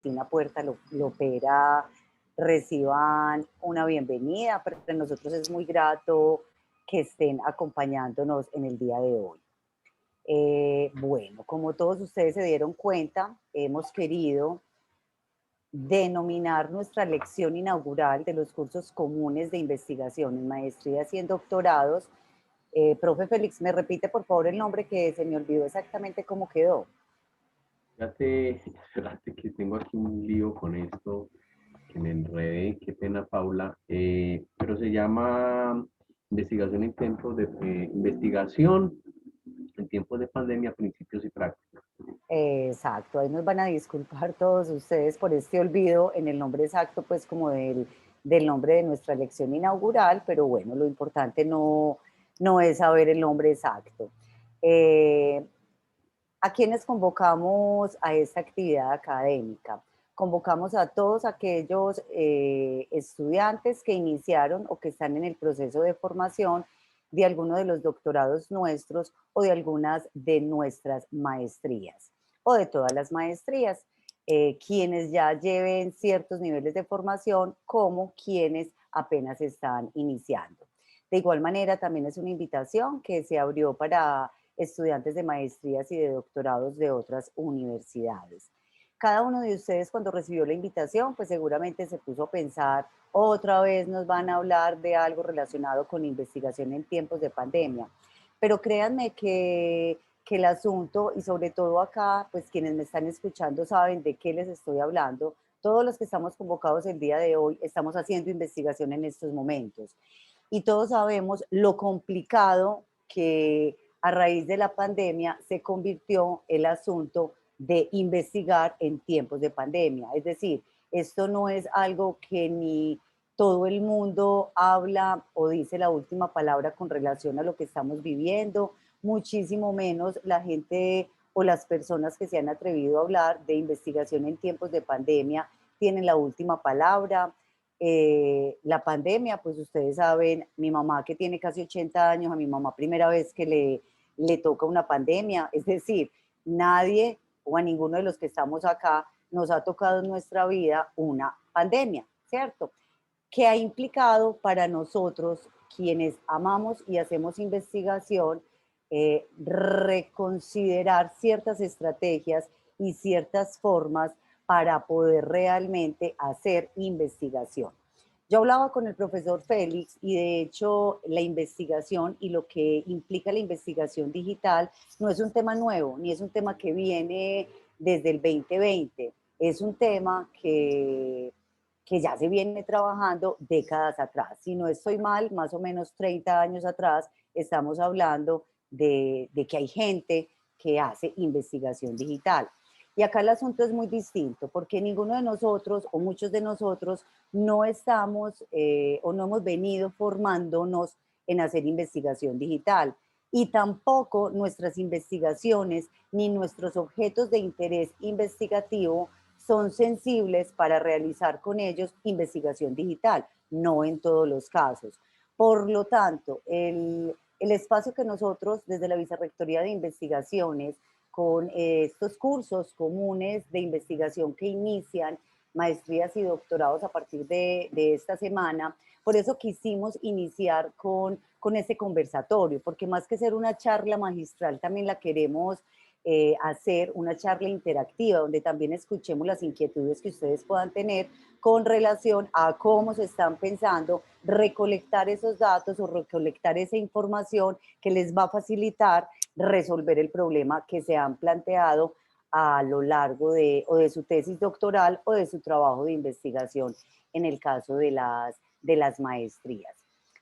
Cristina Puerta Lopera reciban una bienvenida. Para nosotros es muy grato que estén acompañándonos en el día de hoy. Bueno, como todos ustedes se dieron cuenta, hemos querido denominar nuestra lección inaugural de los cursos comunes de investigación en maestrías y en doctorados. Profe Félix, ¿me repite por favor el nombre que se me olvidó exactamente cómo quedó? Espérate que tengo aquí un lío con esto, que me enredé, qué pena Paula, pero se llama investigación en tiempos de pandemia, principios y prácticas. Exacto, ahí nos van a disculpar todos ustedes por este olvido en el nombre exacto, pues como del nombre de nuestra lección inaugural, pero bueno, lo importante no es saber el nombre exacto. Eh, ¿A quiénes convocamos a esta actividad académica? Convocamos a todos aquellos estudiantes que iniciaron o que están en el proceso de formación de alguno de los doctorados nuestros o de algunas de nuestras maestrías o de todas las maestrías, quienes ya lleven ciertos niveles de formación como quienes apenas están iniciando. De igual manera, también es una invitación que se abrió para estudiantes de maestrías y de doctorados de otras universidades. Cada uno de ustedes cuando recibió la invitación, pues seguramente se puso a pensar, otra vez nos van a hablar de algo relacionado con investigación en tiempos de pandemia. Pero créanme que el asunto, y sobre todo acá, pues quienes me están escuchando saben de qué les estoy hablando. Todos los que estamos convocados el día de hoy estamos haciendo investigación en estos momentos. Y todos sabemos lo complicado que a raíz de la pandemia se convirtió el asunto de investigar en tiempos de pandemia. Es decir, esto no es algo que ni todo el mundo habla o dice la última palabra con relación a lo que estamos viviendo, muchísimo menos la gente o las personas que se han atrevido a hablar de investigación en tiempos de pandemia tienen la última palabra. La pandemia, pues ustedes saben, mi mamá que tiene casi 80 años, a mi mamá primera vez que le toca una pandemia, es decir, nadie o a ninguno de los que estamos acá nos ha tocado en nuestra vida una pandemia, ¿cierto? ¿Qué ha implicado para nosotros, quienes amamos y hacemos investigación, reconsiderar ciertas estrategias y ciertas formas para poder realmente hacer investigación? Yo hablaba con el profesor Félix y de hecho la investigación y lo que implica la investigación digital no es un tema nuevo, ni es un tema que viene desde el 2020, es un tema que ya se viene trabajando décadas atrás. Si no estoy mal, más o menos 30 años atrás, estamos hablando de que hay gente que hace investigación digital. Y acá el asunto es muy distinto, porque ninguno de nosotros o muchos de nosotros no estamos o no hemos venido formándonos en hacer investigación digital. Y tampoco nuestras investigaciones ni nuestros objetos de interés investigativo son sensibles para realizar con ellos investigación digital, no en todos los casos. Por lo tanto, el espacio que nosotros desde la Vicerrectoría de Investigaciones, con estos cursos comunes de investigación que inician maestrías y doctorados a partir de esta semana, por eso quisimos iniciar con este conversatorio, porque más que ser una charla magistral, también la queremos hacer una charla interactiva donde también escuchemos las inquietudes que ustedes puedan tener con relación a cómo se están pensando recolectar esos datos o recolectar esa información que les va a facilitar resolver el problema que se han planteado a lo largo o de su tesis doctoral o de su trabajo de investigación en el caso de las maestrías.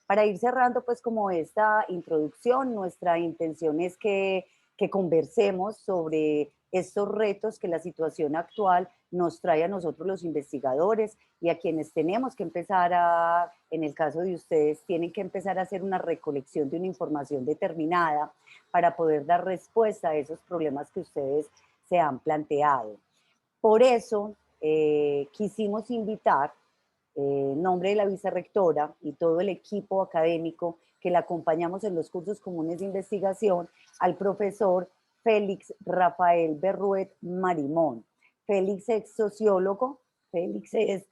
Para ir cerrando pues como esta introducción, nuestra intención es que conversemos sobre estos retos que la situación actual nos trae a nosotros los investigadores y a quienes tenemos que empezar a, en el caso de ustedes, tienen que empezar a hacer una recolección de una información determinada para poder dar respuesta a esos problemas que ustedes se han planteado. Por eso quisimos invitar, en nombre de la vicerrectora y todo el equipo académico que la acompañamos en los cursos comunes de investigación, al profesor Félix Rafael Berruet Marimón. Félix es sociólogo, Félix es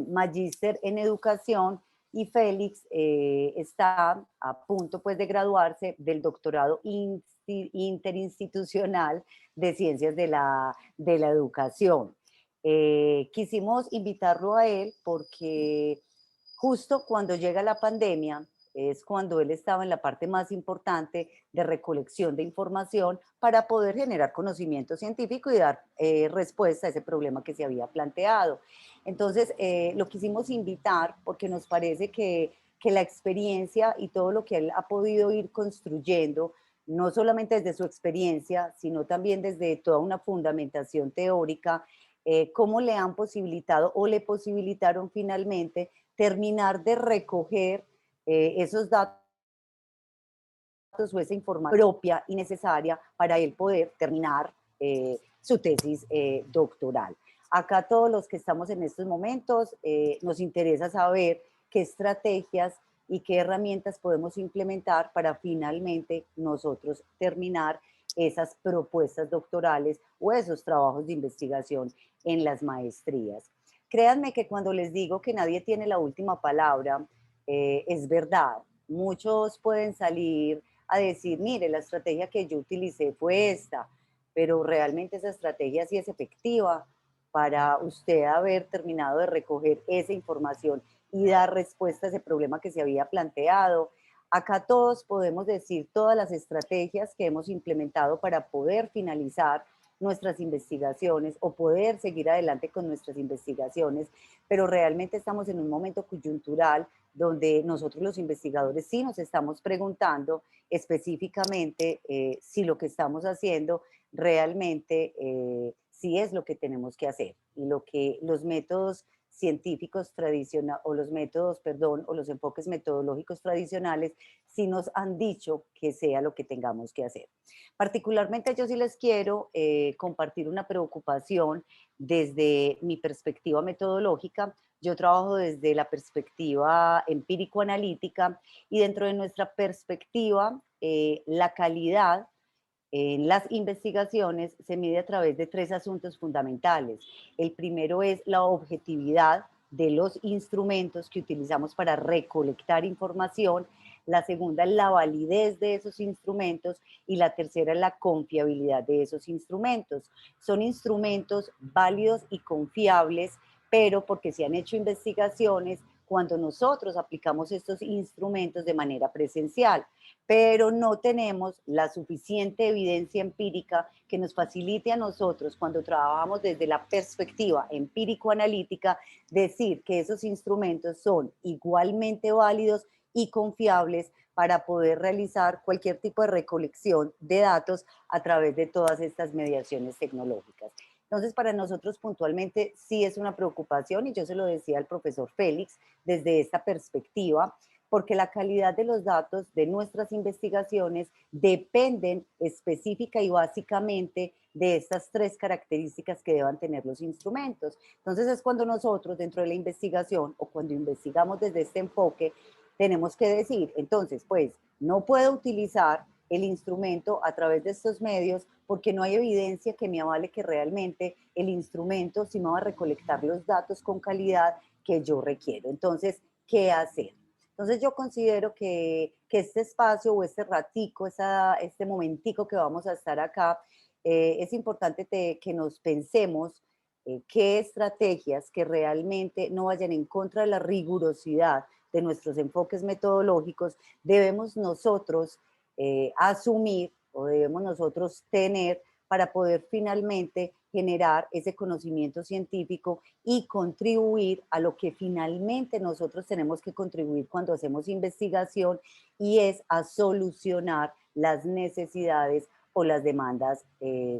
magíster en educación y Félix está a punto pues de graduarse del doctorado interinstitucional de ciencias de la educación. Quisimos invitarlo a él porque justo cuando llega la pandemia, es cuando él estaba en la parte más importante de recolección de información para poder generar conocimiento científico y dar respuesta a ese problema que se había planteado. Entonces, lo quisimos invitar porque nos parece que la experiencia y todo lo que él ha podido ir construyendo, no solamente desde su experiencia, sino también desde toda una fundamentación teórica, cómo le han posibilitado o le posibilitaron finalmente terminar de recoger esos datos o esa información propia y necesaria para él poder terminar su tesis doctoral. Acá todos los que estamos en estos momentos nos interesa saber qué estrategias y qué herramientas podemos implementar para finalmente nosotros terminar esas propuestas doctorales o esos trabajos de investigación en las maestrías. Créanme que cuando les digo que nadie tiene la última palabra, es verdad. Muchos pueden salir a decir, mire, la estrategia que yo utilicé fue esta, pero realmente esa estrategia sí es efectiva para usted haber terminado de recoger esa información y dar respuesta a ese problema que se había planteado. Acá todos podemos decir todas las estrategias que hemos implementado para poder finalizar nuestras investigaciones o poder seguir adelante con nuestras investigaciones, pero realmente estamos en un momento coyuntural donde nosotros los investigadores sí nos estamos preguntando específicamente si lo que estamos haciendo realmente sí es lo que tenemos que hacer y lo que los métodos científicos tradicionales o los métodos, perdón, o los enfoques metodológicos tradicionales sí nos han dicho que sea lo que tengamos que hacer. Particularmente yo sí les quiero compartir una preocupación desde mi perspectiva metodológica. Yo trabajo desde la perspectiva empírico-analítica y dentro de nuestra perspectiva, la calidad en las investigaciones se mide a través de tres asuntos fundamentales. El primero es la objetividad de los instrumentos que utilizamos para recolectar información. La segunda es la validez de esos instrumentos y la tercera es la confiabilidad de esos instrumentos. Son instrumentos válidos y confiables, pero porque se han hecho investigaciones cuando nosotros aplicamos estos instrumentos de manera presencial, pero no tenemos la suficiente evidencia empírica que nos facilite a nosotros, cuando trabajamos desde la perspectiva empírico-analítica, decir que esos instrumentos son igualmente válidos y confiables para poder realizar cualquier tipo de recolección de datos a través de todas estas mediaciones tecnológicas. Entonces, para nosotros puntualmente sí es una preocupación, y yo se lo decía al profesor Félix desde esta perspectiva, porque la calidad de los datos de nuestras investigaciones dependen específica y básicamente de estas tres características que deban tener los instrumentos. Entonces es cuando nosotros dentro de la investigación o cuando investigamos desde este enfoque, tenemos que decir, entonces, pues, no puedo utilizar el instrumento a través de estos medios porque no hay evidencia que me avale que realmente el instrumento sí me va a recolectar los datos con calidad que yo requiero. Entonces, ¿qué hacer? Entonces yo considero que este espacio o este ratico, este momentico que vamos a estar acá, es importante que nos pensemos qué estrategias que realmente no vayan en contra de la rigurosidad de nuestros enfoques metodológicos debemos nosotros asumir o debemos nosotros tener para poder finalmente generar ese conocimiento científico y contribuir a lo que finalmente nosotros tenemos que contribuir cuando hacemos investigación, y es a solucionar las necesidades o las demandas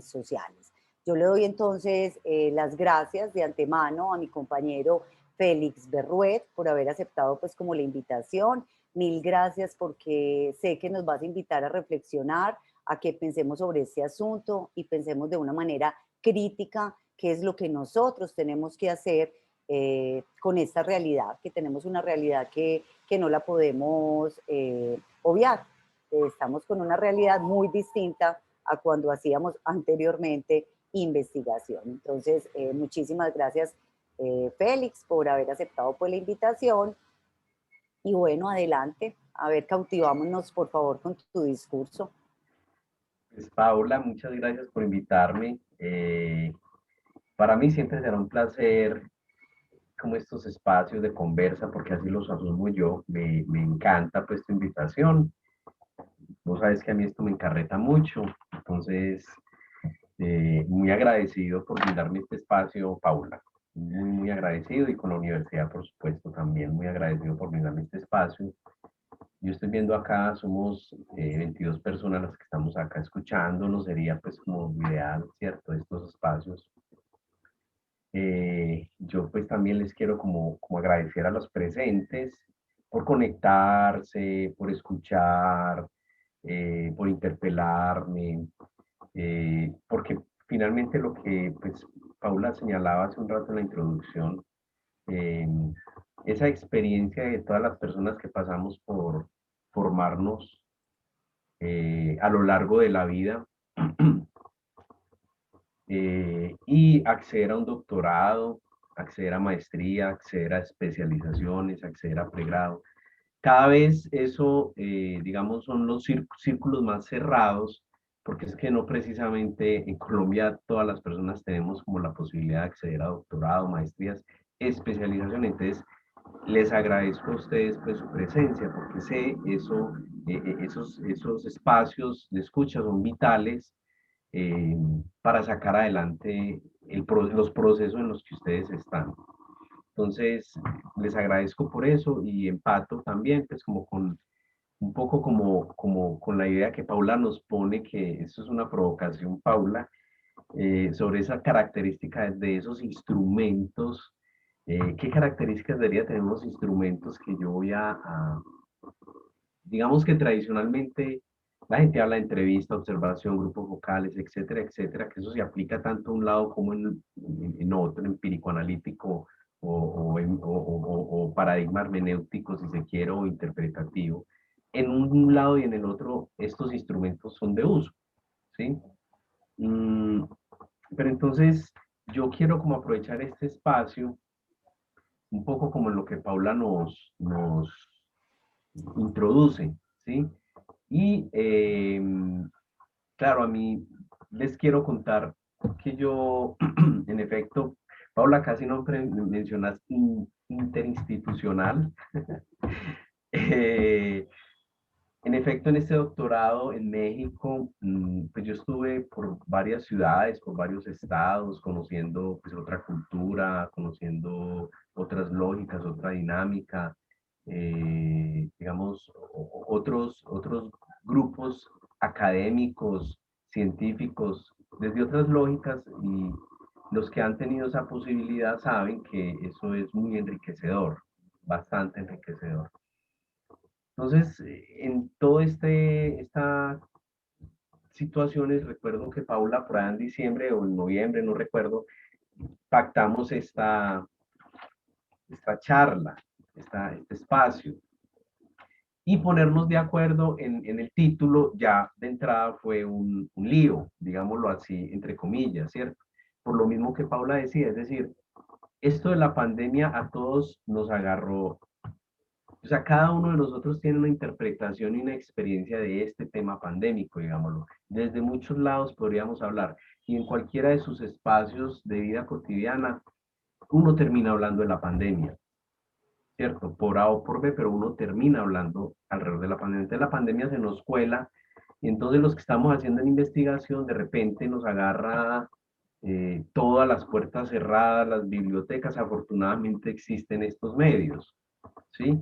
sociales. Yo le doy entonces las gracias de antemano a mi compañero Félix Berruet por haber aceptado pues como la invitación. Mil gracias porque sé que nos vas a invitar a reflexionar, a que pensemos sobre este asunto y pensemos de una manera crítica qué es lo que nosotros tenemos que hacer con esta realidad, que tenemos una realidad que no la podemos obviar. Estamos con una realidad muy distinta a cuando hacíamos anteriormente investigación. Entonces, muchísimas gracias, Félix, por haber aceptado pues, la invitación. Y bueno, adelante. A ver, cautivámonos, por favor, con tu discurso. Pues Paula, muchas gracias por invitarme. Para mí siempre será un placer como estos espacios de conversa, porque así los asumo yo. Me encanta pues tu invitación. Vos sabes que a mí esto me encarreta mucho, entonces muy agradecido por brindarme este espacio, Paula. Muy agradecido y con la universidad, por supuesto, también muy agradecido por brindarme este espacio. Yo estoy viendo acá, somos 22 personas las que estamos acá escuchándonos, sería pues como ideal, ¿cierto? Estos espacios. Yo pues también les quiero como agradecer a los presentes por conectarse, por escuchar, por interpelarme, porque finalmente lo que pues Paula señalaba hace un rato en la introducción, eh, esa experiencia de todas las personas que pasamos por formarnos a lo largo de la vida y acceder a un doctorado, acceder a maestría, acceder a especializaciones, acceder a pregrado. Cada vez eso, digamos, son los círculos más cerrados, porque es que no precisamente en Colombia todas las personas tenemos como la posibilidad de acceder a doctorado, maestrías, especialización. Entonces, les agradezco a ustedes pues su presencia, porque sé eso, esos espacios de escucha son vitales eh, para sacar adelante los procesos en los que ustedes están. Entonces, les agradezco por eso y empato también, pues como con un poco como con la idea que Paula nos pone, que eso es una provocación, Paula, sobre esa característica de esos instrumentos. ¿Qué características debería tener unos instrumentos que yo voy digamos que tradicionalmente la gente habla de entrevista, observación, grupos vocales, etcétera, etcétera, que eso se aplica tanto a un lado como en otro, empírico-analítico o paradigma hermenéutico, si se quiere, o interpretativo. En un lado y en el otro, estos instrumentos son de uso, ¿sí? Mm, pero entonces, yo quiero como aprovechar este espacio, un poco como en lo que Paula nos introduce, ¿sí? Y claro, a mí les quiero contar que yo, en efecto, Paula, casi no mencionas interinstitucional. Eh, en efecto, en este doctorado en México, pues yo estuve por varias ciudades, por varios estados, conociendo pues otra cultura, conociendo otras lógicas, otra dinámica, digamos, otros grupos académicos, científicos, desde otras lógicas y los que han tenido esa posibilidad saben que eso es muy enriquecedor, bastante enriquecedor. Entonces, en todo esta situaciones, recuerdo que Paula, por ahí en diciembre o en noviembre, no recuerdo, pactamos esta charla, este espacio, y ponernos de acuerdo en el título ya de entrada fue un lío, digámoslo así, entre comillas, ¿cierto? Por lo mismo que Paula decía, es decir, esto de la pandemia a todos nos agarró. O sea, cada uno de nosotros tiene una interpretación y una experiencia de este tema pandémico, digámoslo. Desde muchos lados podríamos hablar. Y en cualquiera de sus espacios de vida cotidiana, uno termina hablando de la pandemia, ¿cierto? Por A o por B, pero uno termina hablando alrededor de la pandemia. Entonces la pandemia se nos cuela y entonces los que estamos haciendo en investigación de repente nos agarra todas las puertas cerradas, las bibliotecas, afortunadamente existen estos medios, ¿sí?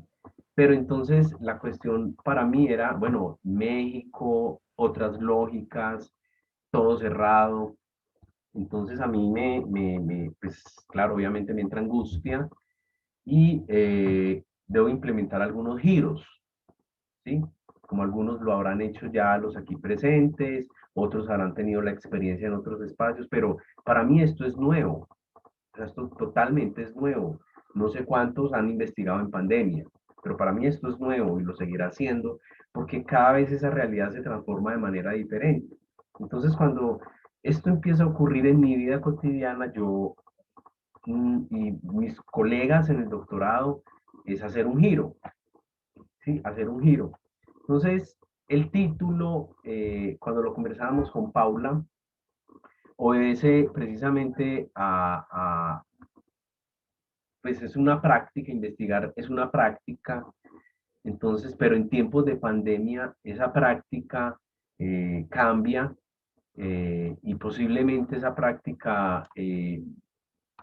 Pero entonces la cuestión para mí era, bueno, México, otras lógicas, todo cerrado. Entonces a mí pues claro, obviamente me entra angustia y debo implementar algunos giros, ¿sí? Como algunos lo habrán hecho ya los aquí presentes, otros habrán tenido la experiencia en otros espacios, pero para mí esto es nuevo, o sea, esto totalmente es nuevo. No sé cuántos han investigado en pandemia, pero para mí esto es nuevo y lo seguirá haciendo porque cada vez esa realidad se transforma de manera diferente. Entonces, cuando esto empieza a ocurrir en mi vida cotidiana, yo y mis colegas en el doctorado, es hacer un giro, ¿sí? Hacer un giro. Entonces, el título, cuando lo conversábamos con Paula, obedece precisamente pues es una práctica, investigar es una práctica, entonces, pero en tiempos de pandemia esa práctica cambia y posiblemente esa práctica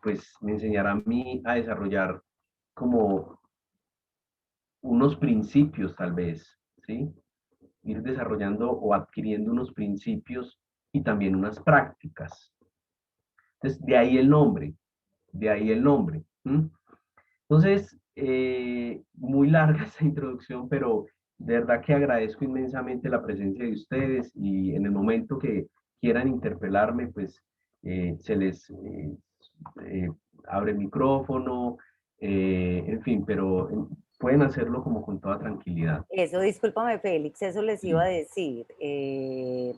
pues me enseñará a mí a desarrollar como unos principios tal vez, ¿sí? Ir desarrollando o adquiriendo unos principios y también unas prácticas. Entonces, de ahí el nombre, de ahí el nombre. ¿Mm? Entonces, muy larga esta introducción, pero de verdad que agradezco inmensamente la presencia de ustedes y en el momento que quieran interpelarme, pues se les eh, abre el micrófono, en fin, pero pueden hacerlo como con toda tranquilidad. Eso, discúlpame, Félix, eso les iba a Sí, decir.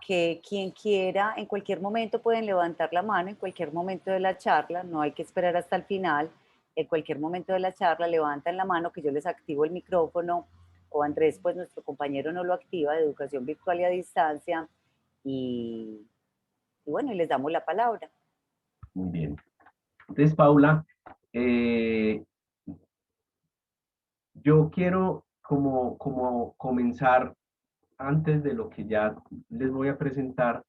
Que quien quiera, en cualquier momento pueden levantar la mano, en cualquier momento de la charla, no hay que esperar hasta el final, en cualquier momento de la charla levantan la mano que yo les activo el micrófono o Andrés, pues nuestro compañero no lo activa de educación virtual y a distancia y, y bueno, y les damos la palabra. muy bien. Entonces, Paula, eh, yo quiero como comenzar antes de lo que ya les voy a presentar.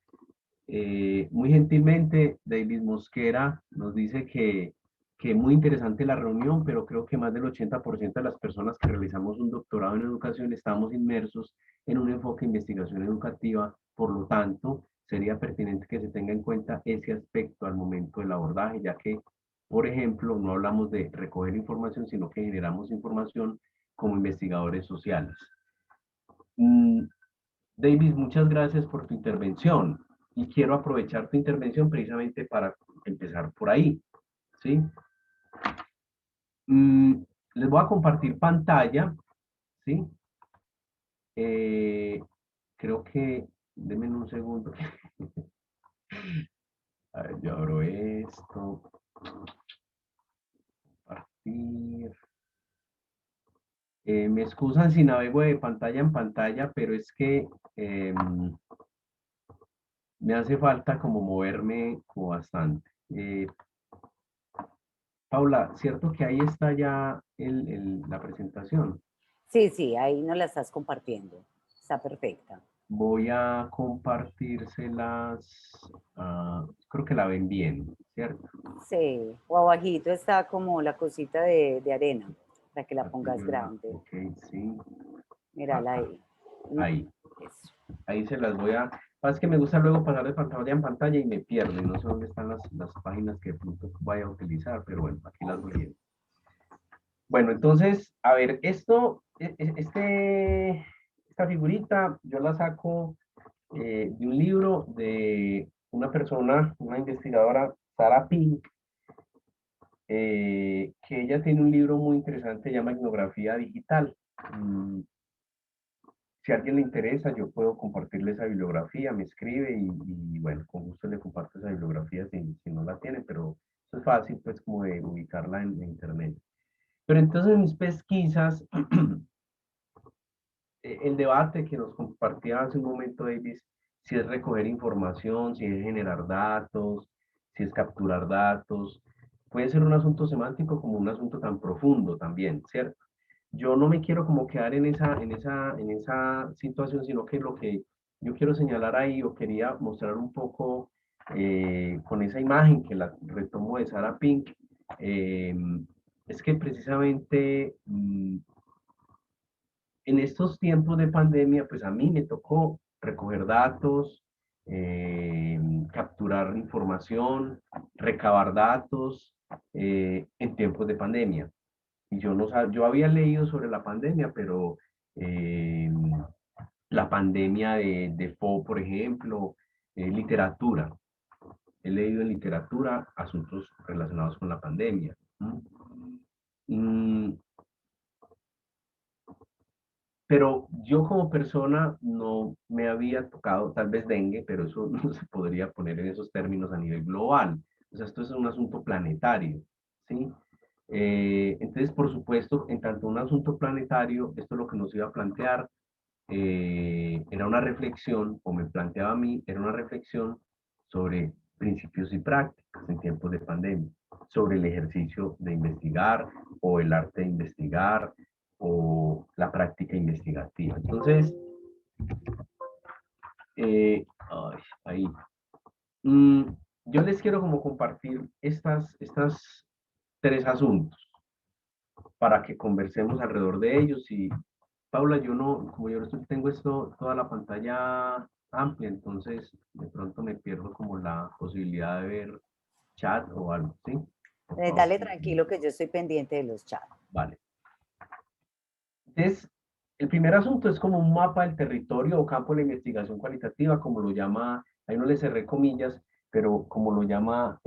Muy gentilmente, David Mosquera nos dice que muy interesante la reunión, pero creo que más del 80% de las personas que realizamos un doctorado en educación estamos inmersos en un enfoque de investigación educativa, por lo tanto, sería pertinente que se tenga en cuenta ese aspecto al momento del abordaje, ya que, por ejemplo, no hablamos de recoger información, sino que generamos información como investigadores sociales. Mm, David, muchas gracias por tu intervención y quiero aprovechar tu intervención precisamente para empezar por ahí, ¿sí? Mm, Les voy a compartir pantalla, ¿sí? Eh, Creo que, denme un segundo. A ver, yo abro esto, compartir. Me excusan si navego de pantalla en pantalla, pero es que me hace falta como moverme como bastante. Paula, ¿cierto que ahí está ya la presentación? Sí, sí, ahí nos la estás compartiendo. Está perfecta. Voy a compartírselas, creo que la ven bien, ¿cierto? Sí, o abajito está como la cosita de arena, para que la Aquí pongas yo grande. ok, sí, Mírala acá, ahí. ahí, Eso. ahí se las voy a... Es que me gusta luego pasar de pantalla en pantalla y me pierdo, y no sé dónde están las páginas que de pronto vaya a utilizar, pero bueno, aquí las voy viendo. Bueno, entonces, a ver, esta figurita yo la saco de un libro de una persona, una investigadora, Sarah Pink, que ella tiene un libro muy interesante, se llama Etnografía Digital. Mm, si a alguien le interesa, yo puedo compartirle esa bibliografía, me escribe y bueno, con gusto le comparto esa bibliografía si no la tiene, pero eso es fácil pues como de ubicarla en internet. Pero entonces en mis pesquisas, el debate que nos compartía hace un momento Davis, si es recoger información, si es generar datos, si es capturar datos, puede ser un asunto semántico como un asunto tan profundo también, ¿cierto? Yo no me quiero como quedar en esa situación, sino que lo que yo quiero señalar ahí o quería mostrar un poco con esa imagen que la retomo de Sarah Pink, eh, es que precisamente en estos tiempos de pandemia, pues a mí me tocó recoger datos, capturar información, recabar datos en tiempos de pandemia. Y yo había leído sobre la pandemia, pero eh, la pandemia de Fo, por ejemplo, literatura. He leído en literatura asuntos relacionados con la pandemia. ¿Mm? pero yo como persona no me había tocado, tal vez dengue, pero eso no se podría poner en esos términos a nivel global. O sea, esto es un asunto planetario, ¿sí? Entonces, por supuesto, en tanto un asunto planetario, esto lo que nos iba a plantear era una reflexión, o me planteaba a mí, era una reflexión sobre principios y prácticas en tiempos de pandemia, sobre el ejercicio de investigar o el arte de investigar o la práctica investigativa. Entonces, ahí. Mm, yo les quiero como compartir estas tres asuntos para que conversemos alrededor de ellos. Y Paula, yo no, como yo tengo esto, toda la pantalla amplia, entonces de pronto me pierdo como la posibilidad de ver chat o algo, ¿sí? Por favor. Dale tranquilo que yo estoy pendiente de los chats. Vale. Entonces, el primer asunto es como un mapa del territorio o campo de la investigación cualitativa, como lo llama, ahí no le cerré comillas, pero como lo llama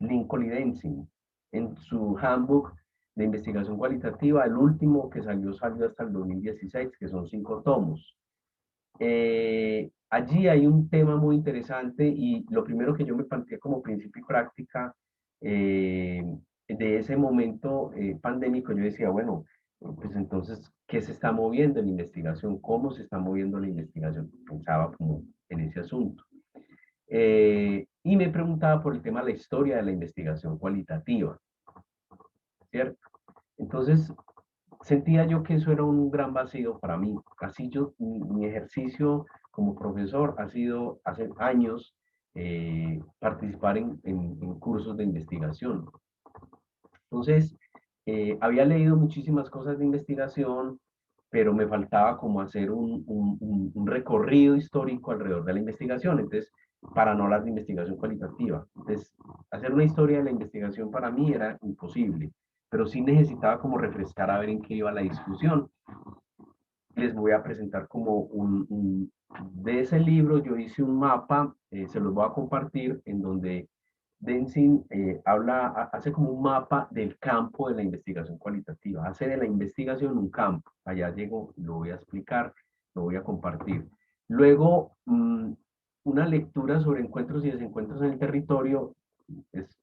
Lincoln y Denzin en su handbook de investigación cualitativa, el último que salió hasta el 2016, que son 5 tomos. Allí hay un tema muy interesante y lo primero que yo me planteé como principio y práctica de ese momento pandémico, yo decía, bueno, pues entonces, ¿qué se está moviendo en la investigación? ¿Cómo se está moviendo la investigación? Pensaba como en ese asunto. Y me preguntaba por el tema de la historia de la investigación cualitativa, ¿cierto? Entonces, sentía yo que eso era un gran vacío para mí. Así yo, mi ejercicio como profesor ha sido hace años participar en cursos de investigación. Entonces, había leído muchísimas cosas de investigación, pero me faltaba como hacer un recorrido histórico alrededor de la investigación. Entonces, para no hablar de investigación cualitativa. Entonces, hacer una historia de la investigación para mí era imposible, pero sí necesitaba como refrescar a ver en qué iba la discusión. Les voy a presentar como de ese libro yo hice un mapa, se los voy a compartir, en donde Denzin hace como un mapa del campo de la investigación cualitativa, hace de la investigación un campo. Allá llego, lo voy a explicar, lo voy a compartir. Luego, una lectura sobre encuentros y desencuentros en el territorio, es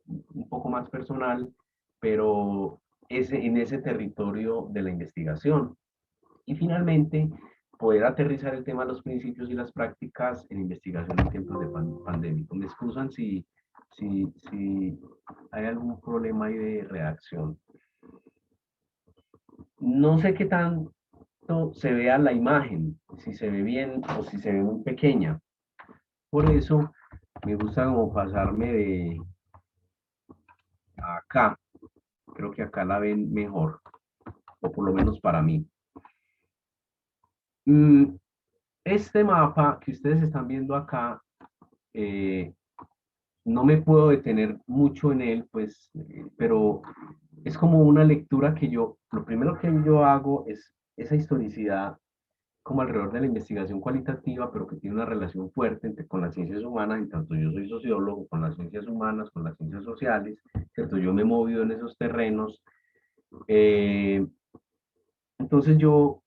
un poco más personal, pero es en ese territorio de la investigación. Y finalmente, poder aterrizar el tema de los principios y las prácticas en investigación en tiempos de pandémico. Me excusan si hay algún problema ahí de redacción. No sé qué tanto se vea la imagen, si se ve bien o si se ve muy pequeña. Por eso me gusta como pasarme de acá. Creo que acá la ven mejor, o por lo menos para mí. Este mapa que ustedes están viendo acá, no me puedo detener mucho en él, pues, pero es como una lectura que lo primero que yo hago es esa historicidad como alrededor de la investigación cualitativa, pero que tiene una relación fuerte con las ciencias humanas, en tanto yo soy sociólogo, con las ciencias humanas, con las ciencias sociales, ¿cierto? Yo me he movido en esos terrenos. Entonces yo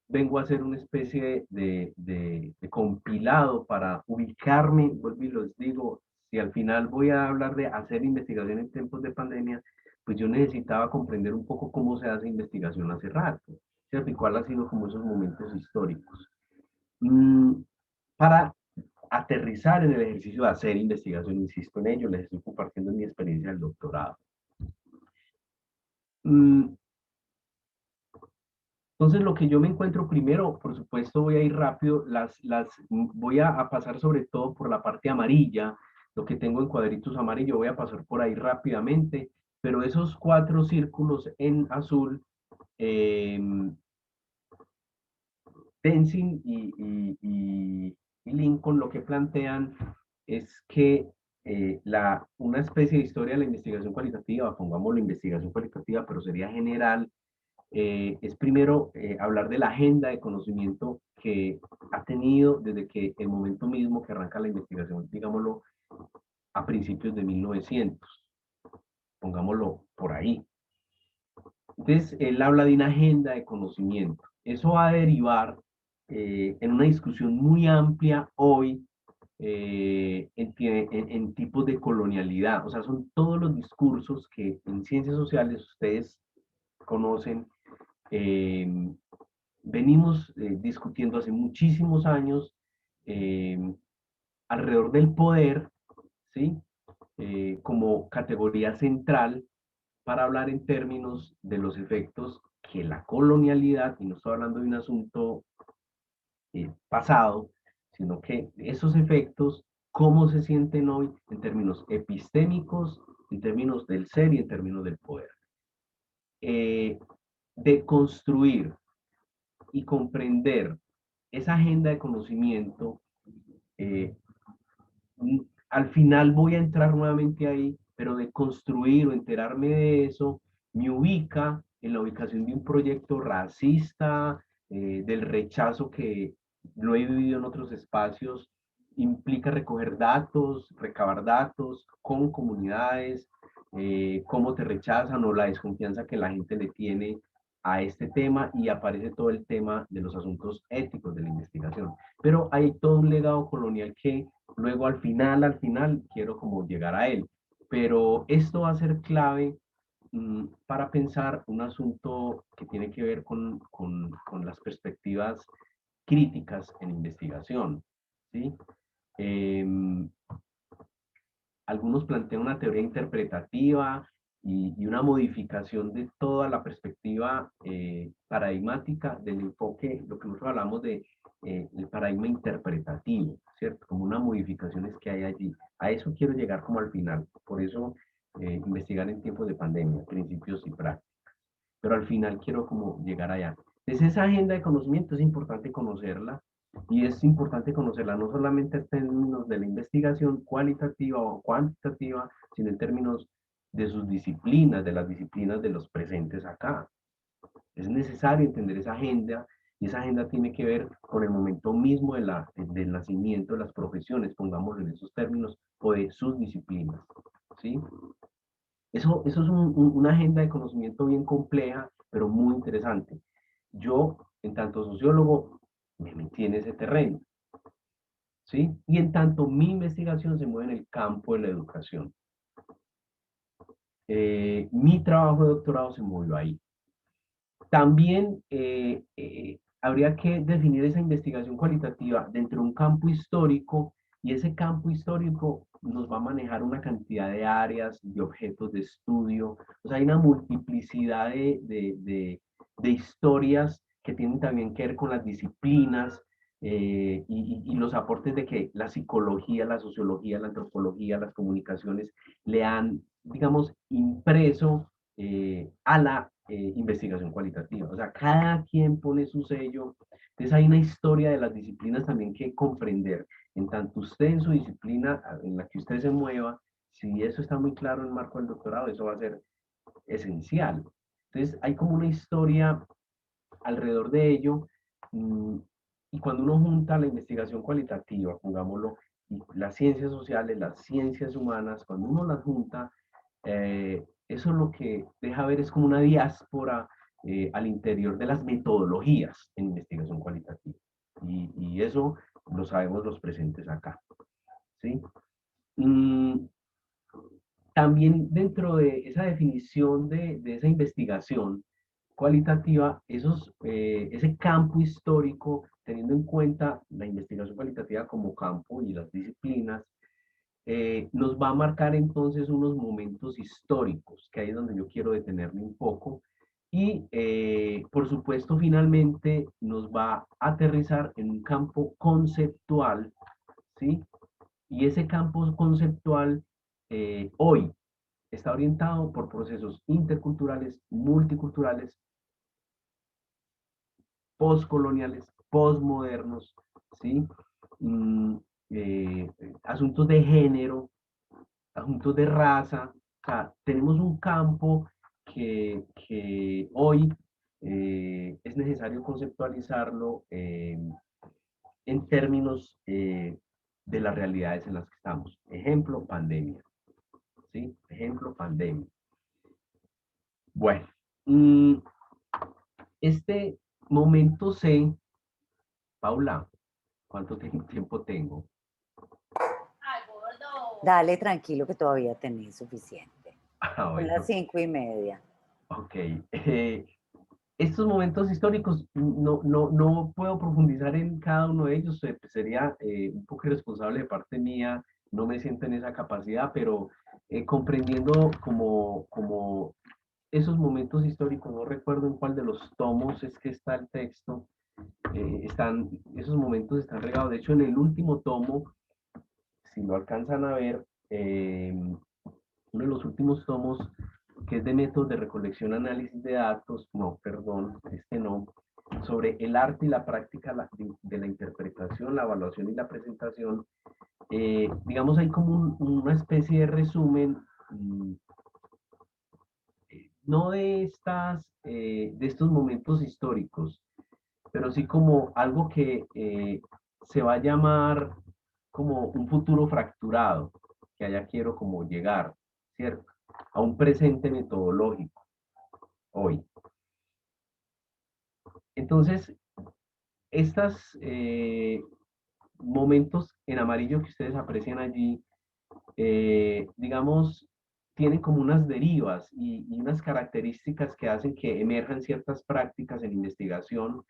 vengo a hacer una especie de compilado para ubicarme, vuelvo y les digo, si al final voy a hablar de hacer investigación en tiempos de pandemia, pues yo necesitaba comprender un poco cómo se hace investigación hace rato, ¿cierto? Y cuál ha sido como esos momentos históricos. Para aterrizar en el ejercicio de hacer investigación, insisto en ello, les estoy compartiendo mi experiencia del doctorado. Entonces, lo que yo me encuentro primero, por supuesto, voy a ir rápido, voy a pasar sobre todo por la parte amarilla, lo que tengo en cuadritos amarillo, voy a pasar por ahí rápidamente, pero esos 4 círculos en azul, eh, Tenzin y Lincoln lo que plantean es que una especie de historia de la investigación cualitativa, pongamos la investigación cualitativa, pero sería general, es primero hablar de la agenda de conocimiento que ha tenido desde que el momento mismo que arranca la investigación, digámoslo, a principios de 1900, pongámoslo por ahí. Entonces, él habla de una agenda de conocimiento. eso va a derivar en una discusión muy amplia hoy en tipos de colonialidad. O sea, son todos los discursos que en ciencias sociales ustedes conocen. eh, Venimos discutiendo hace muchísimos años eh, alrededor del poder, ¿sí? Como categoría central para hablar en términos de los efectos que la colonialidad, y no estoy hablando de un asunto pasado, sino que esos efectos, cómo se sienten hoy en términos epistémicos, en términos del ser y en términos del poder. Eh, de construir y comprender esa agenda de conocimiento, eh, al final voy a entrar nuevamente ahí, pero de construir o enterarme de eso, me ubica en la ubicación de un proyecto racista, del rechazo que lo he vivido en otros espacios, implica recoger datos, recabar datos con comunidades, cómo te rechazan o la desconfianza que la gente le tiene a este tema y aparece todo el tema de los asuntos éticos de la investigación. Pero hay todo un legado colonial que luego al final quiero como llegar a él. Pero esto va a ser clave para pensar un asunto que tiene que ver con las perspectivas críticas en investigación, ¿sí? Eh, Algunos plantean una teoría interpretativa y una modificación de toda la perspectiva paradigmática del enfoque, lo que nosotros hablamos de el paradigma interpretativo, ¿cierto? Como unas modificaciones que hay allí. A eso quiero llegar como al final. Por eso investigar en tiempos de pandemia, principios y prácticas. Pero al final quiero como llegar allá. Entonces esa agenda de conocimiento es importante conocerla y es importante conocerla no solamente en términos de la investigación cualitativa o cuantitativa, sino en términos de sus disciplinas, de las disciplinas de los presentes acá. Es necesario entender esa agenda y esa agenda tiene que ver con el momento mismo del nacimiento de las profesiones, pongámoslo en esos términos, o de sus disciplinas. ¿Sí? Eso es una agenda de conocimiento bien compleja, pero muy interesante. Yo, en tanto sociólogo, me metí en ese terreno, ¿sí? Y en tanto mi investigación se mueve en el campo de la educación. Mi trabajo de doctorado se movió ahí. También habría que definir esa investigación cualitativa dentro de un campo histórico y ese campo histórico nos va a manejar una cantidad de áreas, de objetos de estudio. O sea, hay una multiplicidad de historias que tienen también que ver con las disciplinas y los aportes de que la psicología, la sociología, la antropología, las comunicaciones le han, digamos, impreso a la investigación cualitativa. O sea, cada quien pone su sello. Entonces hay una historia de las disciplinas también que comprender. En tanto usted en su disciplina en la que usted se mueva, si eso está muy claro en el marco del doctorado, eso va a ser esencial. Entonces hay como una historia alrededor de ello. Y cuando uno junta la investigación cualitativa, pongámoslo, y las ciencias sociales, las ciencias humanas, cuando uno las junta, eso lo que deja ver es como una diáspora al interior de las metodologías en investigación cualitativa. Y eso lo sabemos los presentes acá. ¿Sí? Mm, También dentro de esa definición de esa investigación cualitativa, ese campo histórico, teniendo en cuenta la investigación cualitativa como campo y las disciplinas, nos va a marcar entonces unos momentos históricos, que ahí es donde yo quiero detenerme un poco, y por supuesto finalmente nos va a aterrizar en un campo conceptual, ¿sí? Y ese campo conceptual hoy está orientado por procesos interculturales, multiculturales, postcoloniales, postmodernos, ¿sí? Mm, Asuntos de género, asuntos de raza. O sea, tenemos un campo que hoy es necesario conceptualizarlo en términos de las realidades en las que estamos. Ejemplo, pandemia. ¿Sí? Ejemplo, pandemia. Bueno, este momento C, Paula, ¿cuánto tiempo tengo? Dale tranquilo que todavía tenés suficiente. Ah, Son las bueno, 5:30. ok. Estos momentos históricos no puedo profundizar en cada uno de ellos, pues sería un poco irresponsable de parte mía, no me siento en esa capacidad, pero comprendiendo como esos momentos históricos, no recuerdo en cuál de los tomos es que está el texto, esos momentos están regados, de hecho en el último tomo, si lo alcanzan a ver, uno de los últimos tomos que es de métodos de recolección, análisis de datos, no, perdón, este no, sobre el arte y la práctica de la interpretación, la evaluación y la presentación, digamos, hay como una especie de resumen, no de estos momentos históricos, pero sí como algo que se va a llamar como un futuro fracturado, que allá quiero como llegar, ¿cierto? A un presente metodológico hoy. Entonces, estos momentos en amarillo que ustedes aprecian allí, digamos, tienen como unas derivas y unas características que hacen que emerjan ciertas prácticas en investigación,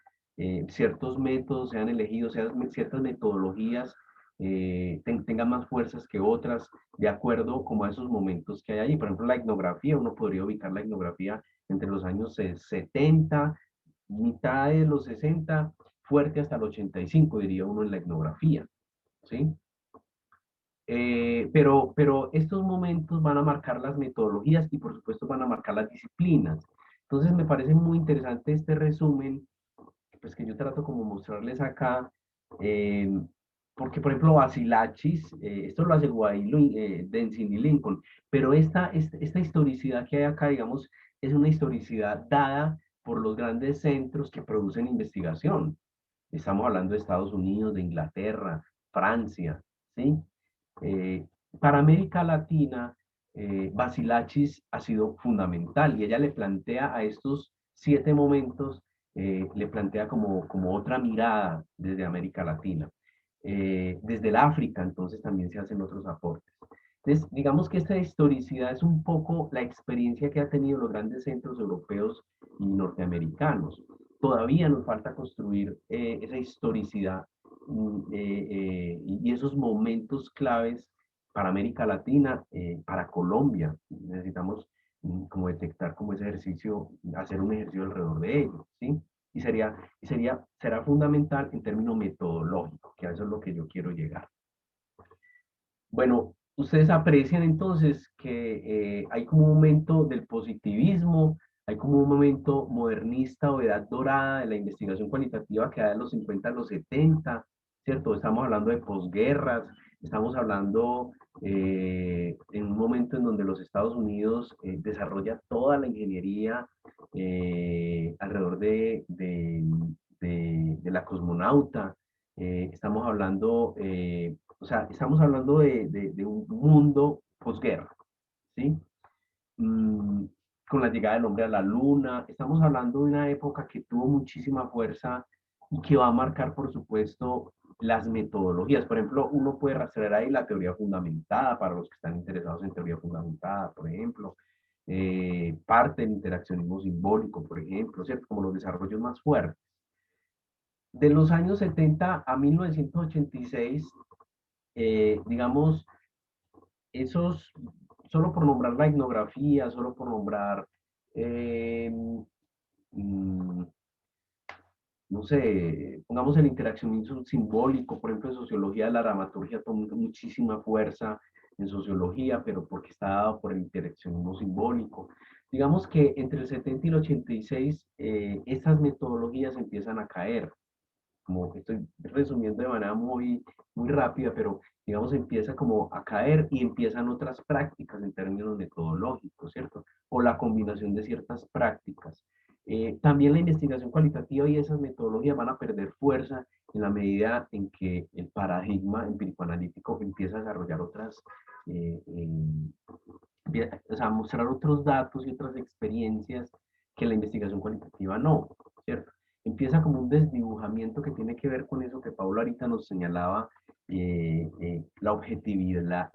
ciertos métodos sean elegidos, sean ciertas metodologías tengan más fuerzas que otras, de acuerdo como a esos momentos que hay allí. Por ejemplo, la etnografía, uno podría ubicar la etnografía entre los años 70, mitad de los 60, fuerte hasta el 85, diría uno en la etnografía, ¿sí? Pero estos momentos van a marcar las metodologías y por supuesto van a marcar las disciplinas. Entonces me parece muy interesante este resumen, pues que yo trato como mostrarles acá, eh, porque por ejemplo Basilachis, esto lo hace Guailo, Denzin y Lincoln, pero esta historicidad que hay acá, digamos, es una historicidad dada por los grandes centros que producen investigación. Estamos hablando de Estados Unidos, de Inglaterra, Francia, ¿sí? Eh, para América Latina, Basilachis ha sido fundamental y ella le plantea a estos 7 momentos, le plantea como otra mirada desde América Latina. Desde el África, entonces, también se hacen otros aportes. Entonces, digamos que esta historicidad es un poco la experiencia que han tenido los grandes centros europeos y norteamericanos. Todavía nos falta construir esa historicidad y esos momentos claves para América Latina, para Colombia. Necesitamos como detectar como ese ejercicio, hacer un ejercicio alrededor de ello, ¿sí? Será fundamental en términos metodológicos, que a eso es lo que yo quiero llegar. Bueno, ustedes aprecian entonces que hay como un momento del positivismo, hay como un momento modernista o edad dorada de la investigación cualitativa que da de los 50 a los 70, ¿cierto? Estamos hablando de posguerras, estamos hablando en un momento en donde los Estados Unidos desarrolla toda la ingeniería alrededor de la cosmonauta. Estamos hablando o sea, estamos hablando de un mundo posguerra, ¿sí? Mm, con la llegada del hombre a la luna, estamos hablando de una época que tuvo muchísima fuerza y que va a marcar, por supuesto, las metodologías. Por ejemplo, uno puede rastrear ahí la teoría fundamentada, para los que están interesados en teoría fundamentada, por ejemplo, parte del interaccionismo simbólico, por ejemplo, ¿cierto? Como los desarrollos más fuertes. De los años 70 a 1986, digamos, esos, solo por nombrar la etnografía, solo por nombrar, eh, mm, no sé, pongamos el interaccionismo simbólico, por ejemplo, en sociología, la dramaturgia toma muchísima fuerza en sociología, pero porque está dado por el interaccionismo simbólico. Digamos que entre el 70 y el 86, estas metodologías empiezan a caer, como estoy resumiendo de manera muy rápida, pero digamos empieza como a caer y empiezan otras prácticas en términos metodológicos, ¿cierto? O la combinación de ciertas prácticas. También la investigación cualitativa y esas metodologías van a perder fuerza en la medida en que el paradigma empírico-analítico empieza a desarrollar otras, o sea, mostrar otros datos y otras experiencias que la investigación cualitativa no, ¿cierto? empieza como un desdibujamiento que tiene que ver con eso que Pablo ahorita nos señalaba, la objetividad,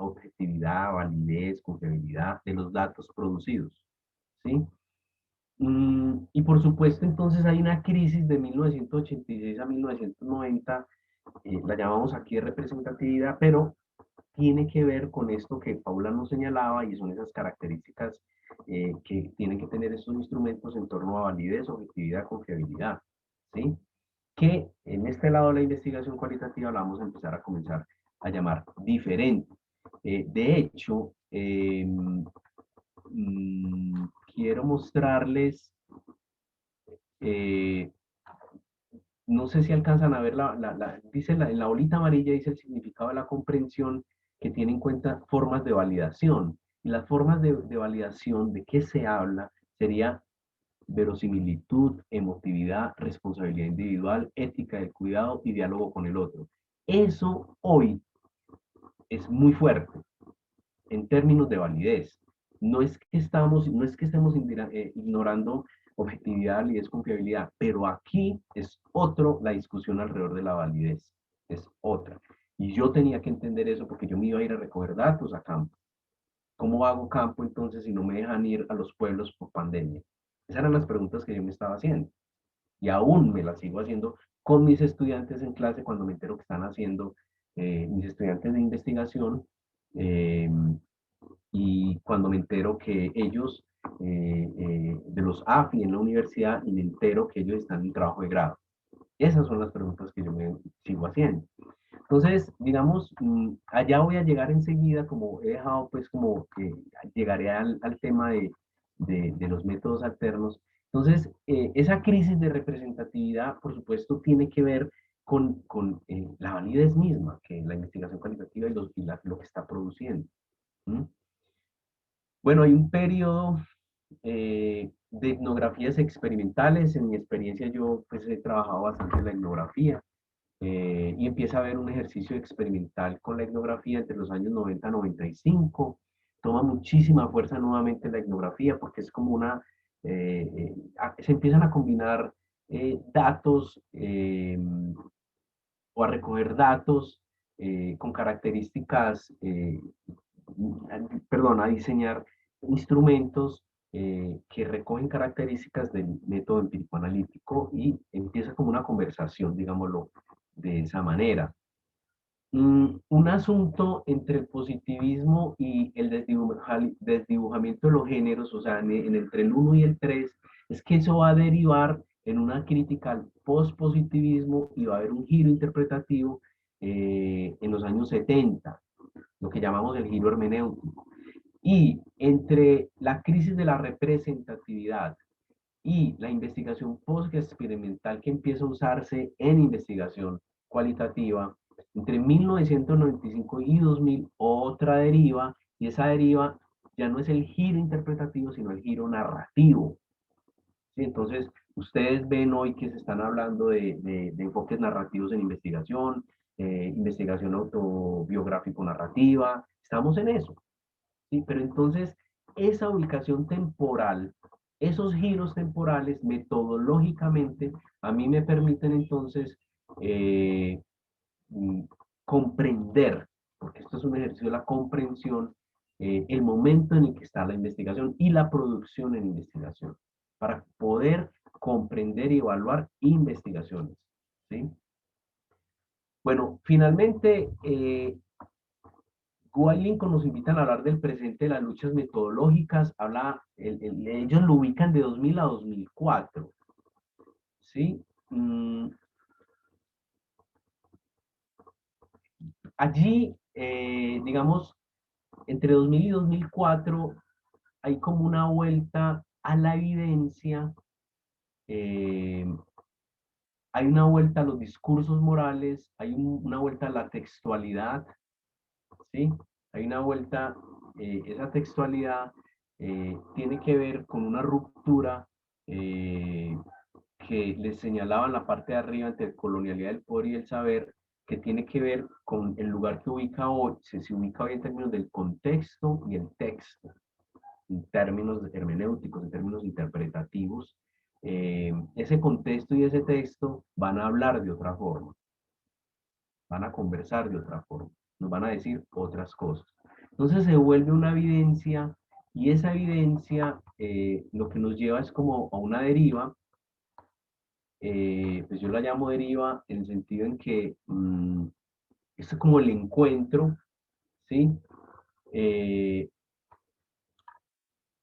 validez, confiabilidad de los datos producidos, ¿sí? Y por supuesto, entonces hay una crisis de 1986 a 1990, la llamamos aquí de representatividad, pero tiene que ver con esto que Paula nos señalaba y son esas características que tienen que tener estos instrumentos en torno a validez, objetividad, confiabilidad, ¿sí? Que en este lado de la investigación cualitativa la vamos a empezar a comenzar a llamar diferente. De hecho, quiero mostrarles, eh, no sé si alcanzan a ver, dice en la bolita amarilla dice el significado de la comprensión que tiene en cuenta formas de validación. Y las formas de validación, ¿de qué se habla? Sería verosimilitud, emotividad, responsabilidad individual, ética del cuidado y diálogo con el otro. Eso hoy es muy fuerte en términos de validez. No es que estemos ignorando objetividad, validez, confiabilidad, pero aquí es otro la discusión alrededor de la validez, es otra. Y yo tenía que entender eso porque yo me iba a ir a recoger datos a campo. ¿Cómo hago campo entonces si no me dejan ir a los pueblos por pandemia? Esas eran las preguntas que yo me estaba haciendo. Y aún me las sigo haciendo con mis estudiantes en clase cuando me entero que están haciendo mis estudiantes de investigación, eh, y cuando me entero que ellos, de los AFI en la universidad, y me entero que ellos están en trabajo de grado. Esas son las preguntas que yo me sigo haciendo. Entonces, digamos, allá voy a llegar enseguida, como he dejado, pues, como que llegaré al tema de los métodos alternos. Entonces, esa crisis de representatividad, por supuesto, tiene que ver con la validez misma, que la investigación cualitativa lo que está produciendo. ¿Mm? Bueno, hay un periodo de etnografías experimentales. En mi experiencia, yo pues, he trabajado bastante en la etnografía. Y empieza a haber un ejercicio experimental con la etnografía entre los años 90 y 95. Toma muchísima fuerza nuevamente la etnografía porque es como se empiezan a combinar datos, o a recoger datos con características, perdón, a diseñar instrumentos que recogen características del método empírico analítico y empieza como una conversación, digámoslo de esa manera. Un asunto entre el positivismo y el desdibujamiento de los géneros, o sea, entre el uno y el 3, es que eso va a derivar en una crítica al pospositivismo y va a haber un giro interpretativo en los años 70, lo que llamamos el giro hermenéutico. Y entre la crisis de la representatividad y la investigación post-experimental que empieza a usarse en investigación cualitativa, entre 1995 y 2000, otra deriva, y esa deriva ya no es el giro interpretativo, sino el giro narrativo. ¿Sí? Entonces, ustedes ven hoy que se están hablando de enfoques narrativos en investigación, investigación autobiográfico-narrativa, estamos en eso. ¿Sí? Pero entonces, esa ubicación temporal, esos giros temporales, metodológicamente, a mí me permiten entonces eh, mm, comprender, porque esto es un ejercicio de la comprensión, el momento en el que está la investigación y la producción en investigación, para poder comprender y evaluar investigaciones. ¿Sí? Bueno, finalmente, Guy Lincoln nos invitan a hablar del presente de las luchas metodológicas. Ellos lo ubican de 2000 a 2004. ¿Sí? Allí, digamos, entre 2000 y 2004 hay como una vuelta a la evidencia, eh, hay una vuelta a los discursos morales, hay una vuelta a la textualidad, ¿sí? Hay una vuelta, esa textualidad tiene que ver con una ruptura eh, que les señalaba en la parte de arriba entre colonialidad del poder y el saber, que tiene que ver con el lugar que ubica hoy, se ubica hoy en términos del contexto y el texto, en términos hermenéuticos, en términos interpretativos, ese contexto y ese texto van a hablar de otra forma, van a conversar de otra forma, nos van a decir otras cosas. Entonces se vuelve una evidencia y esa evidencia lo que nos lleva es como a una deriva, pues yo la llamo deriva en el sentido en que esto es como el encuentro, ¿sí? Eh,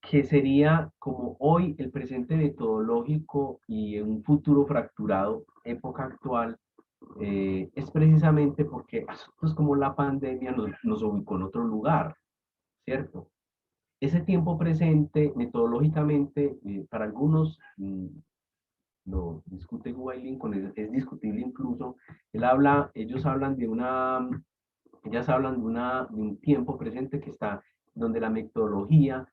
que sería como hoy el presente metodológico y un futuro fracturado, época actual, es precisamente porque pues, como la pandemia nos ubicó en otro lugar, ¿cierto? Ese tiempo presente, metodológicamente, para algunos, lo discute Guy Lincoln, es discutible incluso, ellos hablan de ellas hablan de un tiempo presente que está, donde la metodología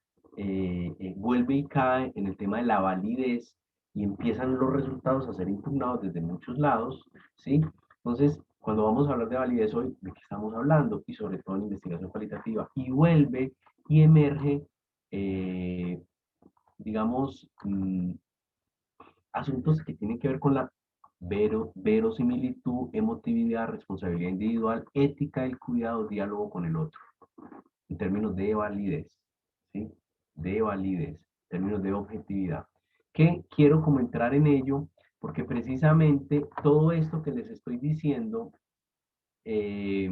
vuelve y cae en el tema de la validez y empiezan los resultados a ser impugnados desde muchos lados, ¿sí? Entonces, cuando vamos a hablar de validez hoy, ¿de qué estamos hablando? Y sobre todo en investigación cualitativa. Y vuelve y emerge, eh, digamos, asuntos que tienen que ver con la verosimilitud, emotividad, responsabilidad individual, ética del cuidado, diálogo con el otro, en términos de validez, ¿sí? De validez, en términos de objetividad. Que quiero como entrar en ello, porque precisamente todo esto que les estoy diciendo, eh,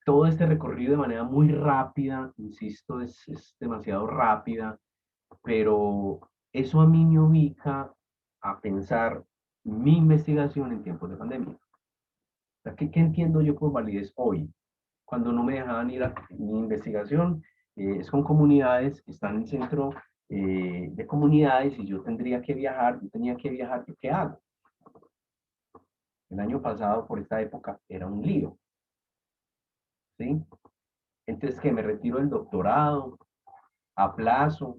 todo este recorrido de manera muy rápida, insisto, es demasiado rápida, pero eso a mí me ubica a pensar mi investigación en tiempos de pandemia. O sea, ¿qué entiendo yo por validez hoy? Cuando no me dejaban ir a mi investigación, es con comunidades que están en el centro de comunidades y yo tendría que viajar, yo tenía que viajar, ¿yo qué hago? El año pasado, por esta época, era un lío, ¿sí? Entonces, que me retiro del doctorado, aplazo,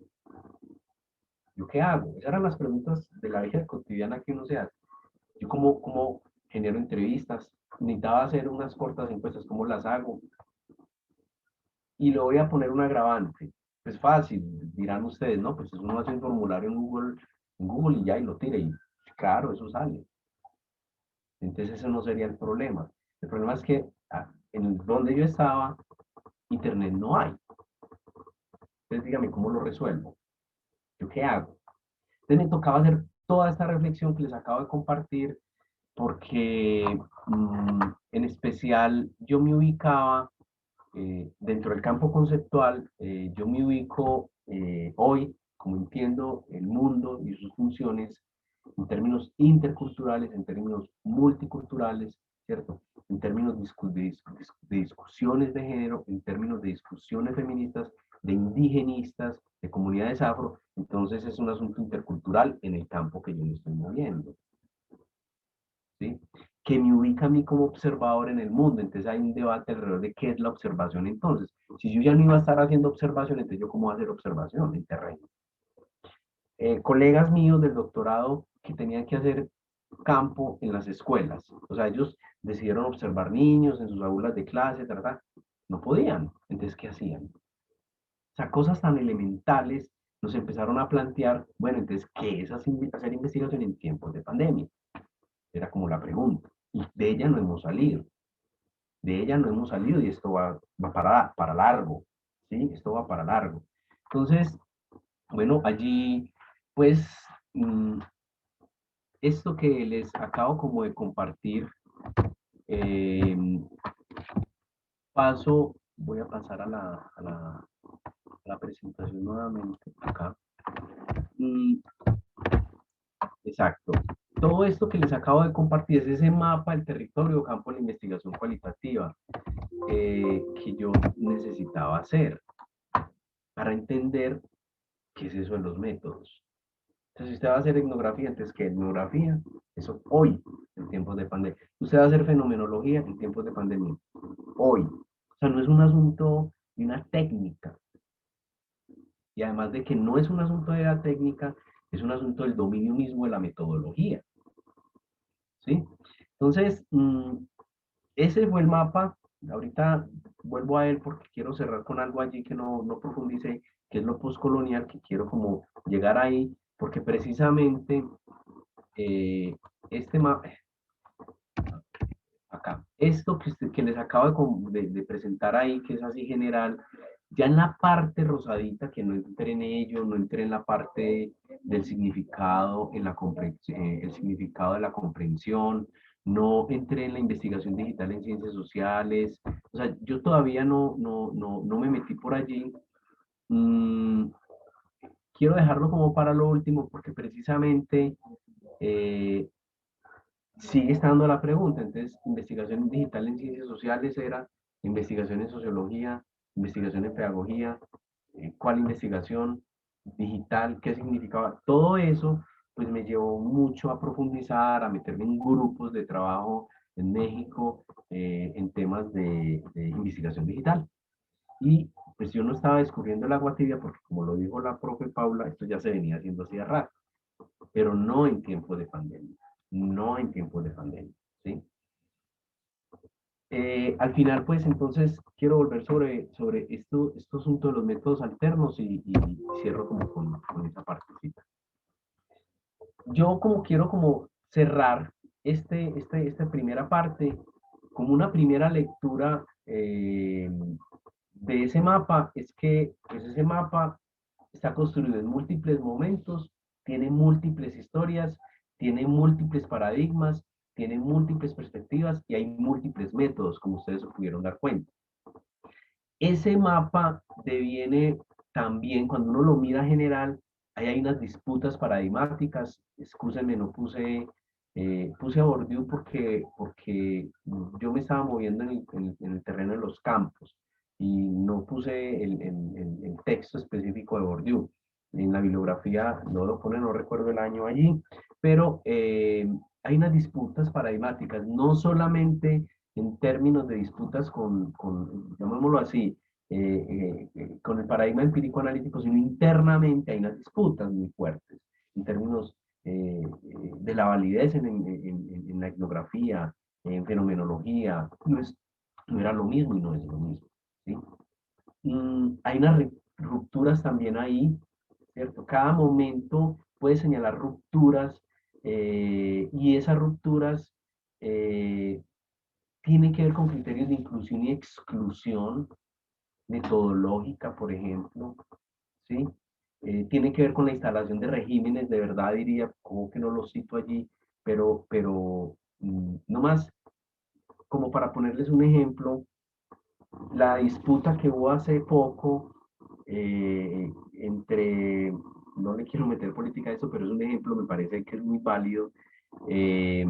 ¿yo qué hago? Esas eran las preguntas de la vida cotidiana que uno se hace. Yo como genero entrevistas, necesitaba hacer unas cortas encuestas, ¿cómo las hago? Y le voy a poner un agravante. Pues fácil, dirán ustedes, ¿no? Pues uno hace un formulario en Google y ya, y lo tira y claro, eso sale. Entonces ese no sería el problema. El problema es que en donde yo estaba, internet no hay. Entonces dígame, ¿cómo lo resuelvo? ¿Yo qué hago? Entonces me tocaba hacer toda esta reflexión que les acabo de compartir porque en especial yo me ubicaba dentro del campo conceptual, yo me ubico hoy, como entiendo el mundo y sus funciones, en términos interculturales, en términos multiculturales, ¿cierto? En términos de discusiones de género, en términos de discusiones feministas, de indigenistas, de comunidades afro, entonces es un asunto intercultural en el campo que yo me estoy moviendo. ¿Sí? Que me ubica a mí como observador en el mundo. Entonces hay un debate alrededor de qué es la observación entonces. Si yo ya no iba a estar haciendo observación, entonces yo cómo voy a hacer observación en terreno. Colegas míos del doctorado que tenían que hacer campo en las escuelas. O sea, ellos decidieron observar niños en sus aulas de clase, no podían. Entonces, ¿qué hacían? O sea, cosas tan elementales nos empezaron a plantear, bueno, entonces, ¿qué es hacer investigación en tiempos de pandemia? Era como la pregunta. Y de ella no hemos salido. De ella no hemos salido y esto va para largo. ¿Sí? Esto va para largo. Entonces, bueno, allí, pues, esto que les acabo como de compartir, eh, voy a pasar a la presentación nuevamente acá. Mm, exacto. Todo esto que les acabo de compartir es ese mapa del territorio campo de la investigación cualitativa que yo necesitaba hacer para entender qué es eso de los métodos. Entonces, si usted va a hacer etnografía, entonces, ¿qué etnografía? Eso hoy, en tiempos de pandemia. Usted va a hacer fenomenología en tiempos de pandemia. Hoy. O sea, no es un asunto de una técnica. Y además de que no es un asunto de la técnica, es un asunto del dominio mismo de la metodología. ¿Sí? Entonces, ese fue el mapa. Ahorita vuelvo a él porque quiero cerrar con algo allí que no profundice, que es lo postcolonial, que quiero como llegar ahí porque precisamente este mapa, acá, esto que les acabo de presentar ahí, que es así general, ya en la parte rosadita, que no entré en ello, no entré en la parte del significado, en la el significado de la comprensión, no entré en la investigación digital en ciencias sociales, o sea, yo todavía no me metí por allí. Mm, quiero dejarlo como para lo último porque precisamente eh, sigue estando la pregunta. Entonces, investigación digital en ciencias sociales era investigación en sociología, investigación en pedagogía, cuál investigación digital, qué significaba. Todo eso, pues me llevó mucho a profundizar, a meterme en grupos de trabajo en México en temas de investigación digital. Y pues yo no estaba descubriendo el agua tibia porque, como lo dijo la profe Paula, esto ya se venía haciendo así de rato, pero no en tiempos de pandemia, no en tiempos de pandemia, ¿sí? Al final, pues entonces quiero volver sobre este asunto de los métodos alternos y cierro como con esa partecita. Yo como quiero como cerrar esta primera parte como una primera lectura de ese mapa, es que pues, ese mapa está construido en múltiples momentos, tiene múltiples historias, tiene múltiples paradigmas, tiene múltiples perspectivas y hay múltiples métodos, como ustedes se pudieron dar cuenta. Ese mapa deviene también, cuando uno lo mira general, ahí hay unas disputas paradigmáticas. Excúsenme, no puse a Bourdieu porque yo me estaba moviendo en el terreno de los campos y no puse el texto específico de Bourdieu. En la bibliografía no lo pone, no recuerdo el año allí, pero hay unas disputas paradigmáticas, no solamente en términos de disputas llamémoslo así, con el paradigma empírico analítico, sino internamente hay unas disputas muy fuertes en términos de la validez en la etnografía, en fenomenología. No era lo mismo y no es lo mismo. ¿Sí? Hay unas rupturas también ahí, ¿cierto? Cada momento puede señalar rupturas y esas rupturas eh, tienen que ver con criterios de inclusión y exclusión metodológica, por ejemplo, ¿sí? Tiene que ver con la instalación de regímenes, de verdad diría, como que no lo cito allí, pero no más, como para ponerles un ejemplo, la disputa que hubo hace poco entre, no le quiero meter política a eso, pero es un ejemplo, me parece que es muy válido, eh,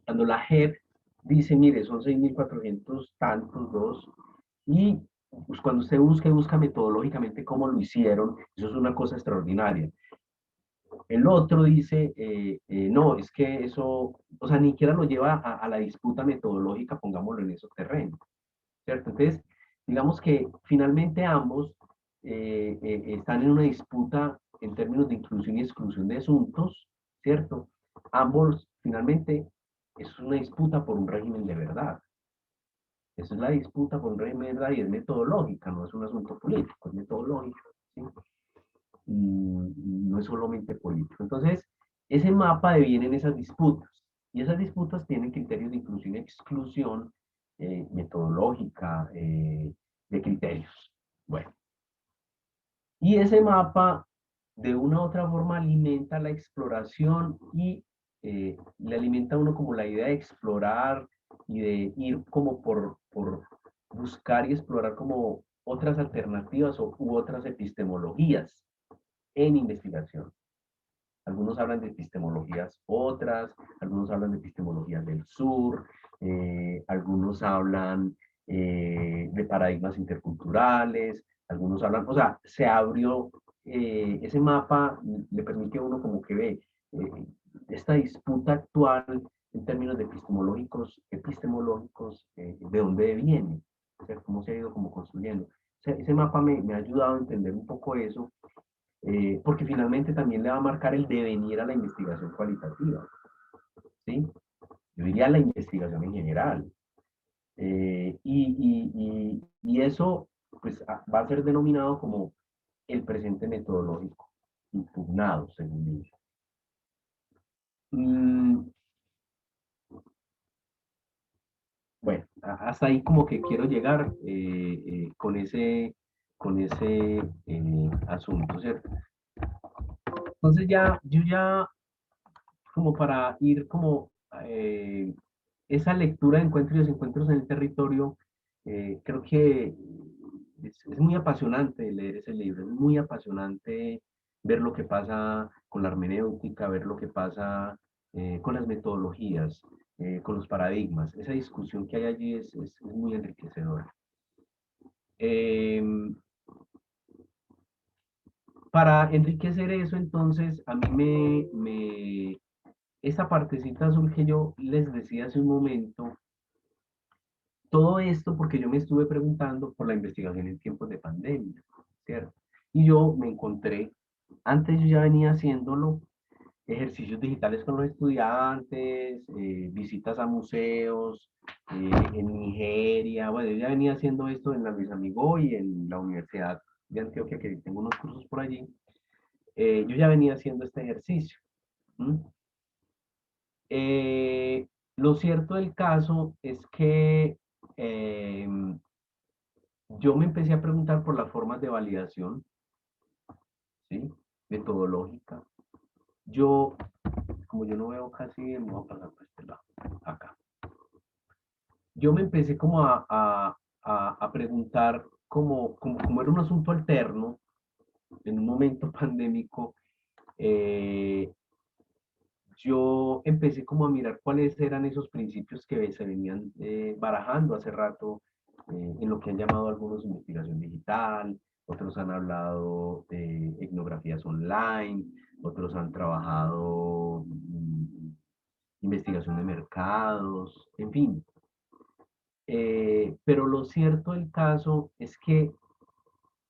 cuando la JEP dice, mire, son 6.400 tantos, dos, y pues, cuando usted busca metodológicamente cómo lo hicieron, eso es una cosa extraordinaria. El otro dice, no, es que eso, o sea, ni siquiera lo lleva a la disputa metodológica, pongámoslo en esos terrenos, ¿cierto? Entonces, digamos que finalmente ambos están en una disputa en términos de inclusión y exclusión de asuntos, ¿cierto? Ambos finalmente es una disputa por un régimen de verdad. Esa es la disputa por un régimen de verdad y es metodológica, no es un asunto político, es metodológico, ¿sí? No es solamente político. Entonces, ese mapa deviene en esas disputas y esas disputas tienen criterios de inclusión y exclusión metodológica, de criterios. Bueno, y ese mapa de una u otra forma alimenta la exploración y le alimenta a uno como la idea de explorar y de ir como por buscar y explorar como otras alternativas u otras epistemologías en investigación. Algunos hablan de epistemologías otras, algunos hablan de epistemologías del sur, algunos hablan de paradigmas interculturales, algunos hablan, o sea, se abrió ese mapa, le permite a uno como que ve esta disputa actual en términos de epistemológicos de dónde viene, o sea, cómo se ha ido como construyendo. O sea, ese mapa me ha ayudado a entender un poco eso porque finalmente también le va a marcar el devenir a la investigación cualitativa, ¿sí? Yo diría la investigación en general. Y eso pues, va a ser denominado como el presente metodológico. impugnados, según dice. Mm, bueno, hasta ahí como que quiero llegar con ese asunto, ¿cierto? Entonces ya, yo ya, como para ir como esa lectura de encuentros y desencuentros en el territorio, creo que es muy apasionante leer ese libro, es muy apasionante ver lo que pasa con la hermenéutica, ver lo que pasa con las metodologías, con los paradigmas. Esa discusión que hay allí es muy enriquecedora. Eh, para enriquecer eso, entonces, a mí esa partecita azul que yo les decía hace un momento, todo esto porque yo me estuve preguntando por la investigación en tiempos de pandemia, ¿cierto? Y yo me encontré, antes yo ya venía haciéndolo, ejercicios digitales con los estudiantes, visitas a museos, en Nigeria, bueno, yo ya venía haciendo esto en la Luis Amigo y en la Universidad de Antioquia, que tengo unos cursos por allí, yo ya venía haciendo este ejercicio. ¿Mm? Eh, lo cierto del caso es que eh, yo me empecé a preguntar por las formas de validación, ¿sí? Metodológica. Yo, como yo no veo casi bien, me voy a pasar por este lado, acá. Yo me empecé como a preguntar como era un asunto alterno, en un momento pandémico, eh, yo empecé como a mirar cuáles eran esos principios que se venían barajando hace rato en lo que han llamado algunos investigación digital, otros han hablado de etnografías online, otros han trabajado investigación de mercados, en fin. Pero lo cierto del caso es que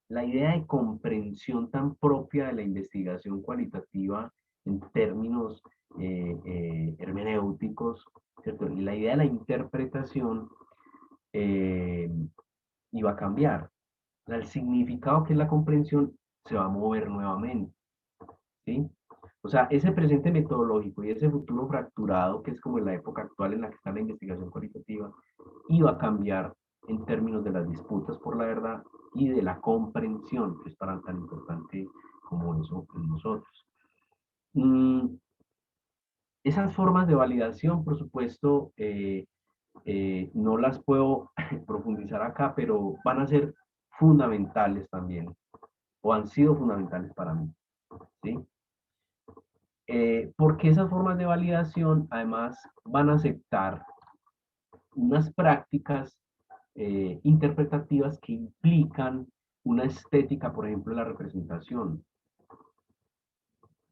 la idea de comprensión tan propia de la investigación cualitativa en términos hermenéuticos, ¿cierto? Y la idea de la interpretación eh, iba a cambiar. O sea, el significado que es la comprensión se va a mover nuevamente, ¿sí? O sea, ese presente metodológico y ese futuro fracturado, que es como en la época actual en la que está la investigación cualitativa, iba a cambiar en términos de las disputas por la verdad y de la comprensión, que es tan importante como eso en nosotros. Mm, esas formas de validación, por supuesto, no las puedo profundizar acá, pero van a ser fundamentales también, o han sido fundamentales para mí, ¿sí? Porque esas formas de validación además van a aceptar unas prácticas interpretativas que implican una estética, por ejemplo, la representación.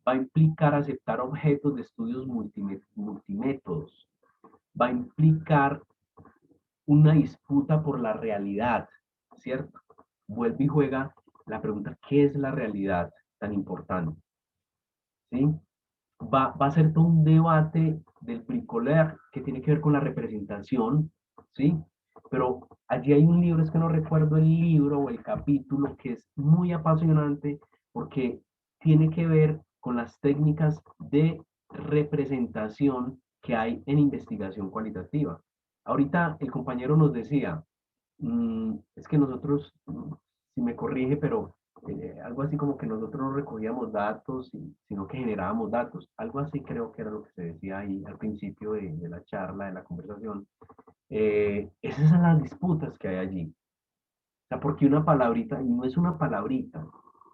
Va a implicar aceptar objetos de estudios multimétodos. Va a implicar una disputa por la realidad, ¿cierto? Vuelve y juega la pregunta, ¿qué es la realidad tan importante? ¿Sí? Va a ser todo un debate del bricolage que tiene que ver con la representación, ¿sí? Pero allí hay un libro, es que no recuerdo el libro o el capítulo, que es muy apasionante porque tiene que ver con las técnicas de representación que hay en investigación cualitativa. Ahorita el compañero nos decía, es que nosotros, si me corrige, pero algo así como que nosotros no recogíamos datos, sino que generábamos datos. Algo así creo que era lo que se decía ahí al principio de la charla, de la conversación. Esas son las disputas que hay allí. O sea, porque una palabrita, y no es una palabrita,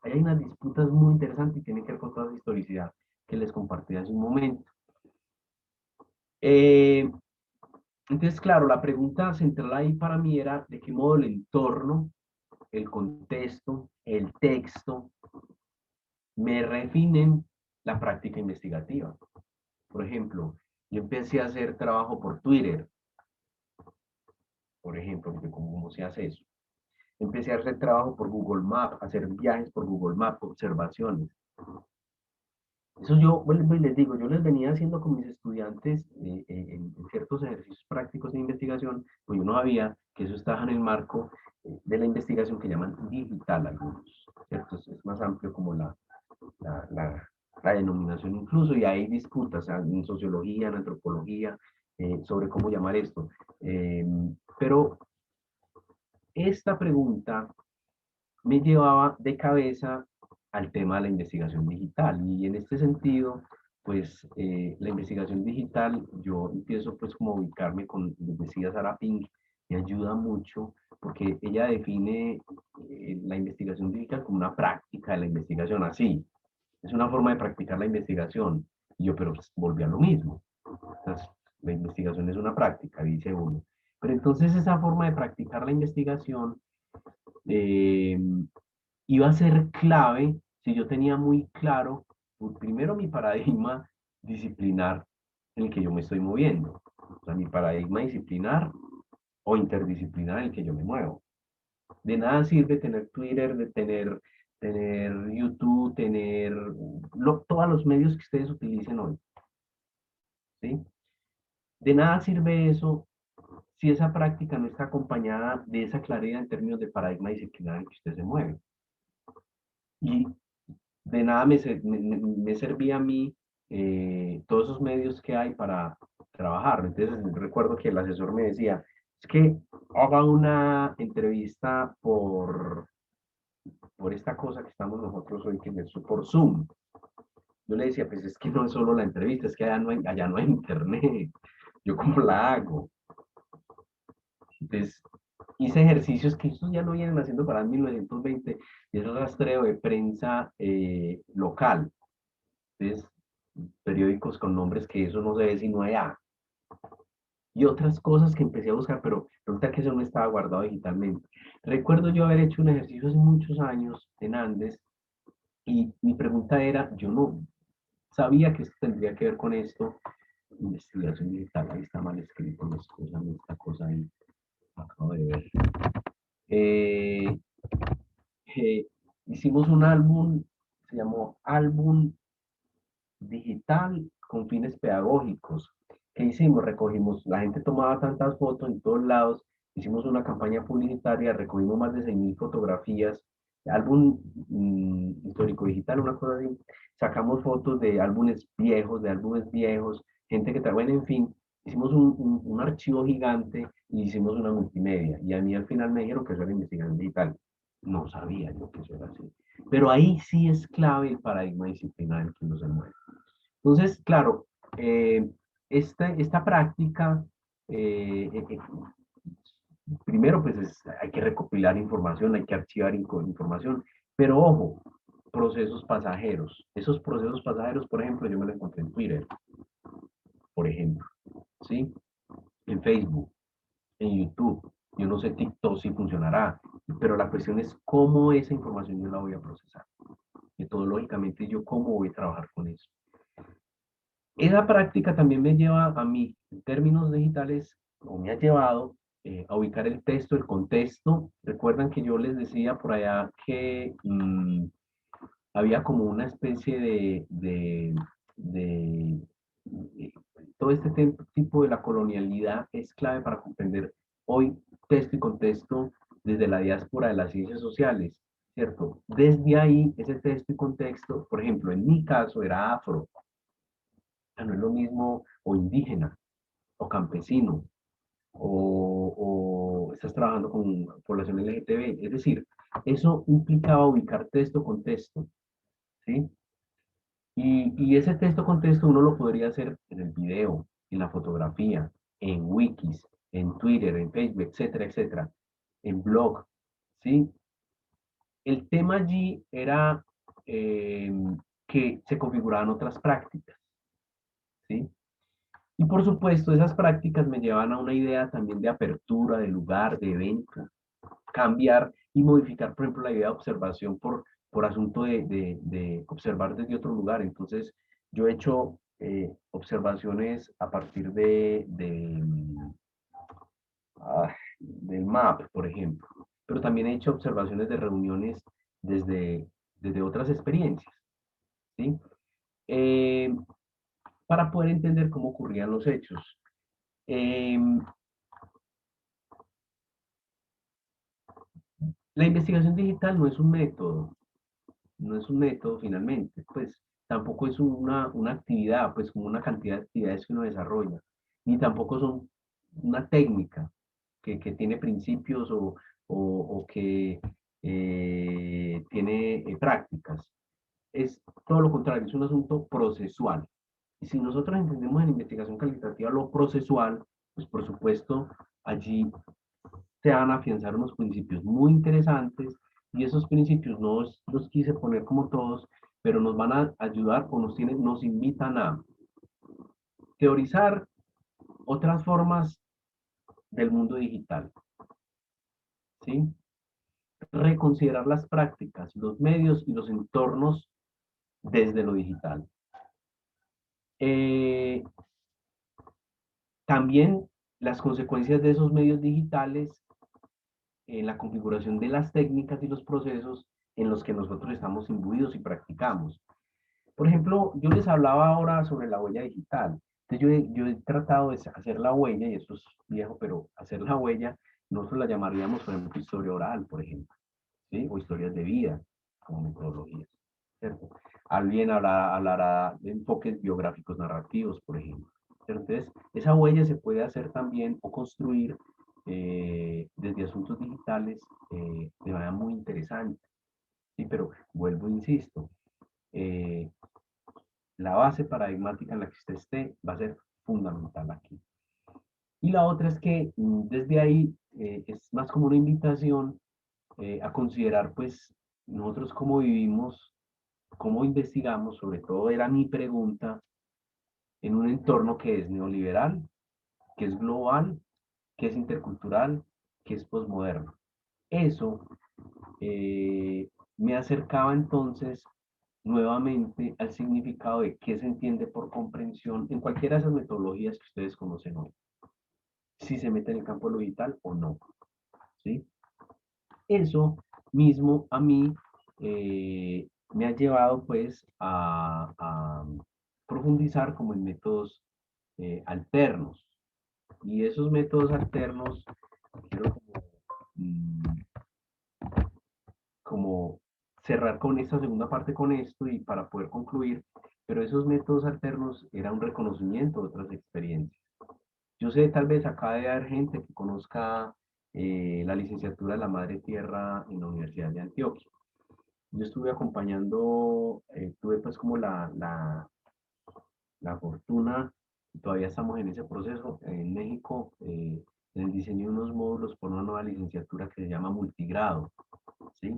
ahí hay unas disputas muy interesantes y tienen que ver con toda esa historicidad que les compartí hace un momento. Eh, entonces, claro, la pregunta central ahí para mí era de qué modo el entorno, el contexto, el texto, me refinen la práctica investigativa. Por ejemplo, yo empecé a hacer trabajo por Twitter, por ejemplo, porque ¿cómo se hace eso? Empecé a hacer trabajo por Google Maps, hacer viajes por Google Maps, observaciones. Eso yo, bueno, les digo, yo les venía haciendo con mis estudiantes en ciertos ejercicios prácticos de investigación, pues yo no sabía que eso estaba en el marco de la investigación que llaman digital algunos, ¿cierto? Es más amplio como la, la, la denominación incluso, y hay disputas, o sea, en sociología, en antropología, sobre cómo llamar esto. Pero esta pregunta me llevaba de cabeza al tema de la investigación digital. Y en este sentido, pues la investigación digital, yo empiezo pues como a ubicarme con, decía Sarah Pink, me ayuda mucho porque ella define la investigación digital como una práctica de la investigación, así, es una forma de practicar la investigación. Y yo, pero pues, volví a lo mismo. Entonces, la investigación es una práctica, dice uno. Pero entonces esa forma de practicar la investigación eh, iba a ser clave si yo tenía muy claro, primero, mi paradigma disciplinar en el que yo me estoy moviendo. O sea, mi paradigma disciplinar o interdisciplinar en el que yo me muevo. De nada sirve tener Twitter, de tener YouTube, tener todos los medios que ustedes utilicen hoy. ¿Sí? De nada sirve eso si esa práctica no está acompañada de esa claridad en términos de paradigma disciplinar en que usted se mueve. Y de nada me servía a mí todos esos medios que hay para trabajar. Entonces recuerdo que el asesor me decía, es que haga una entrevista por esta cosa que estamos nosotros hoy, que es por Zoom. Yo le decía, pues es que no es solo la entrevista, es que allá no hay internet. ¿Yo cómo la hago? Entonces, hice ejercicios que estos ya no vienen haciendo para 1920, y es el rastreo de prensa local. Entonces, periódicos con nombres que eso no se ve sino allá. Y otras cosas que empecé a buscar, pero resulta que eso no estaba guardado digitalmente. Recuerdo yo haber hecho un ejercicio hace muchos años en Andes, y mi pregunta era, yo no sabía que esto tendría que ver con esto, investigación digital, ahí está mal escrito, esta cosa ahí, acabo de ver. Eh, Hicimos un álbum, se llamó Álbum Digital con fines pedagógicos. ¿Qué hicimos? Recogimos, la gente tomaba tantas fotos en todos lados, hicimos una campaña publicitaria, recogimos más de 6.000 fotografías, álbum histórico digital, una cosa así, sacamos fotos de álbumes viejos, gente que trae, bueno, en fin, hicimos un archivo gigante y hicimos una multimedia. Y a mí al final me dijeron que eso era investigación digital. No sabía yo que eso era así. Pero ahí sí es clave el paradigma disciplinar en que uno se mueve. Entonces, claro, eh, esta práctica, eh, eh, eh, primero, pues hay que recopilar información, hay que archivar información, pero ojo, procesos pasajeros. Esos procesos pasajeros, por ejemplo, yo me lo encontré en Twitter, por ejemplo, ¿sí? En Facebook, en YouTube. Yo no sé TikTok si funcionará, pero la cuestión es cómo esa información yo la voy a procesar. Metodológicamente, yo cómo voy a trabajar con eso. Esa práctica también me lleva a mí, en términos digitales, o me ha llevado a ubicar el texto, el contexto. Recuerdan que yo les decía por allá que había como una especie de todo este tipo de la colonialidad es clave para comprender hoy texto y contexto desde la diáspora de las ciencias sociales, ¿cierto? Desde ahí, ese texto y contexto, por ejemplo, en mi caso era afro, sea, no es lo mismo o indígena, o campesino, o estás trabajando con población LGTB. Es decir, eso implicaba ubicar texto con texto, ¿sí? Y ese texto con texto uno lo podría hacer en el video, en la fotografía, en wikis, en Twitter, en Facebook, etcétera, etcétera, en blog, ¿sí? El tema allí era eh, que se configuraban otras prácticas, ¿sí? Y por supuesto, esas prácticas me llevan a una idea también de apertura, de lugar, de evento, cambiar y modificar, por ejemplo, la idea de observación por asunto de observar desde otro lugar. Entonces, yo he hecho observaciones a partir del MAP, por ejemplo, pero también he hecho observaciones de reuniones desde otras experiencias, ¿sí? Eh, para poder entender cómo ocurrían los hechos. Eh, La investigación digital no es un método, no es un método finalmente, pues tampoco es una actividad, pues como una cantidad de actividades que uno desarrolla, ni tampoco son una técnica que tiene principios o que tiene prácticas. Es todo lo contrario, es un asunto procesual. Y si nosotros entendemos en investigación calitativa lo procesual, pues por supuesto allí se van a afianzar unos principios muy interesantes y esos principios no los quise poner como todos, pero nos van a ayudar o nos invitan a teorizar otras formas del mundo digital, ¿sí? Reconsiderar las prácticas, los medios y los entornos desde lo digital. Eh, También las consecuencias de esos medios digitales en la configuración de las técnicas y los procesos en los que nosotros estamos imbuidos y practicamos. Por ejemplo, yo les hablaba ahora sobre la huella digital. Entonces yo he tratado de hacer la huella, y esto es viejo, pero hacer la huella, nosotros la llamaríamos, por ejemplo, historia oral, por ejemplo, ¿sí? O historias de vida, como metodologías, ¿cierto? Alguien hablará de enfoques biográficos narrativos, por ejemplo. Entonces, esa huella se puede hacer también o construir desde asuntos digitales de manera muy interesante. Sí, pero vuelvo, insisto, eh, la base paradigmática en la que usted esté va a ser fundamental aquí. Y la otra es que desde ahí es más como una invitación a considerar pues nosotros cómo vivimos, cómo investigamos, sobre todo era mi pregunta, en un entorno que es neoliberal, que es global, que es intercultural, que es posmoderno. Eso me acercaba entonces nuevamente al significado de qué se entiende por comprensión en cualquiera de esas metodologías que ustedes conocen hoy. Si se mete en el campo de lo digital o no. ¿Sí? Eso mismo a mí me ha llevado pues a profundizar como en métodos alternos. Y esos métodos alternos, quiero mm, como cerrar con esta segunda parte con esto y para poder concluir, pero esos métodos alternos era un reconocimiento de otras experiencias. Yo sé, tal vez acá de haber gente que conozca la licenciatura de la Madre Tierra en la Universidad de Antioquia. Yo estuve acompañando, tuve pues como la fortuna, todavía estamos en ese proceso, en México, en el diseño de unos módulos por una nueva licenciatura que se llama multigrado, ¿sí?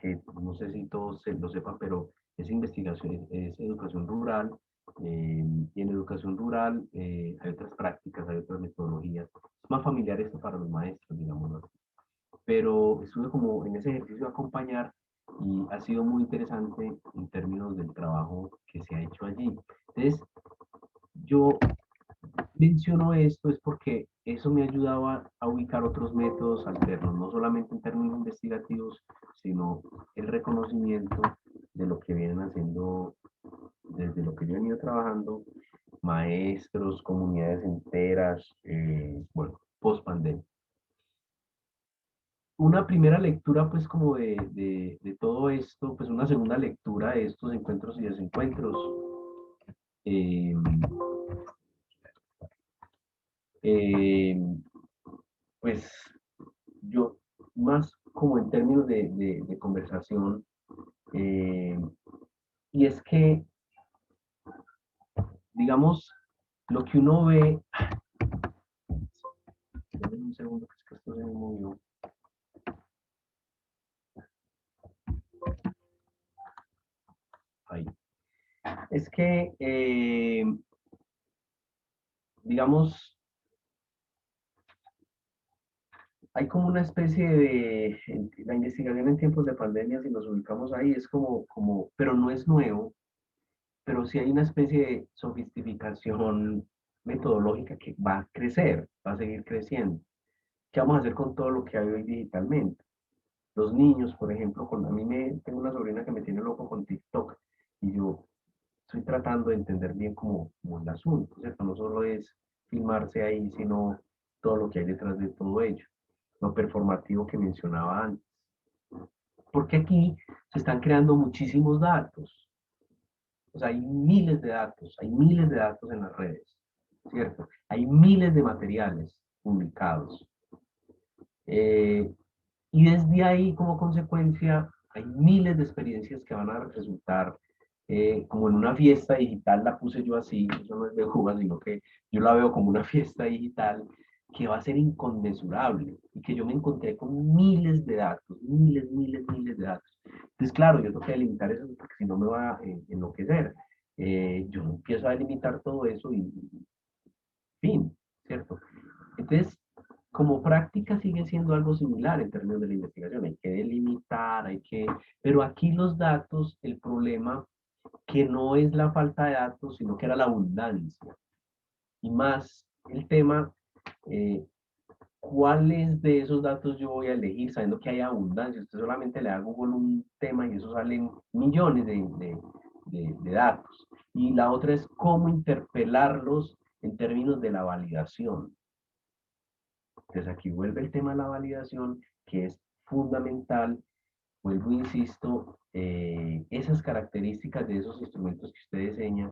Que no sé si todos lo sepan, pero es investigación, es educación rural, y en educación rural hay otras prácticas, hay otras metodologías. Es más familiar esto para los maestros, digamos, pero estuve como en ese ejercicio de acompañar y ha sido muy interesante en términos del trabajo que se ha hecho allí. Entonces, yo menciono esto es porque eso me ayudaba a ubicar otros métodos alternos, no solamente en términos investigativos, sino el reconocimiento de lo que vienen haciendo desde lo que yo he venido trabajando, maestros, comunidades enteras, bueno, post pandemia. Una primera lectura, pues, como de todo esto, pues una segunda lectura de estos encuentros y desencuentros. Eh, eh, pues yo, más como en términos de conversación, eh, y es que, digamos, lo que uno ve, denme un segundo que es que esto se me movió, ahí, es que, digamos, hay como una especie de, la investigación en tiempos de pandemia, si nos ubicamos ahí, es pero no es nuevo, pero sí hay una especie de sofisticación metodológica que va a crecer, va a seguir creciendo. ¿Qué vamos a hacer con todo lo que hay hoy digitalmente? Los niños, por ejemplo, tengo una sobrina que me tiene loco con TikTok y yo estoy tratando de entender bien cómo el asunto, ¿cierto? No solo es filmarse ahí, sino todo lo que hay detrás de todo ello, lo performativo que mencionaba antes. Porque aquí se están creando muchísimos datos. O sea, hay miles de datos en las redes, ¿cierto? Hay miles de materiales publicados. Eh, y desde ahí, como consecuencia, hay miles de experiencias que van a resultar como en una fiesta digital, la puse yo así, eso no es de Cuba, sino que yo la veo como una fiesta digital que va a ser inconmensurable y que yo me encontré con miles de datos, miles de datos. Entonces, claro, yo tengo que delimitar eso porque si no me va a enloquecer. Yo empiezo a delimitar todo eso y fin, ¿cierto? Entonces, como práctica sigue siendo algo similar en términos de la investigación, hay que delimitar, pero aquí los datos, el problema que no es la falta de datos, sino que era la abundancia. Y más el tema, eh, ¿cuáles de esos datos yo voy a elegir sabiendo que hay abundancia? Usted solamente le da a Google un tema y eso salen millones de datos. Y la otra es cómo interpelarlos en términos de la validación. Entonces aquí vuelve el tema de la validación, que es fundamental. Vuelvo, insisto, esas características de esos instrumentos que usted diseña,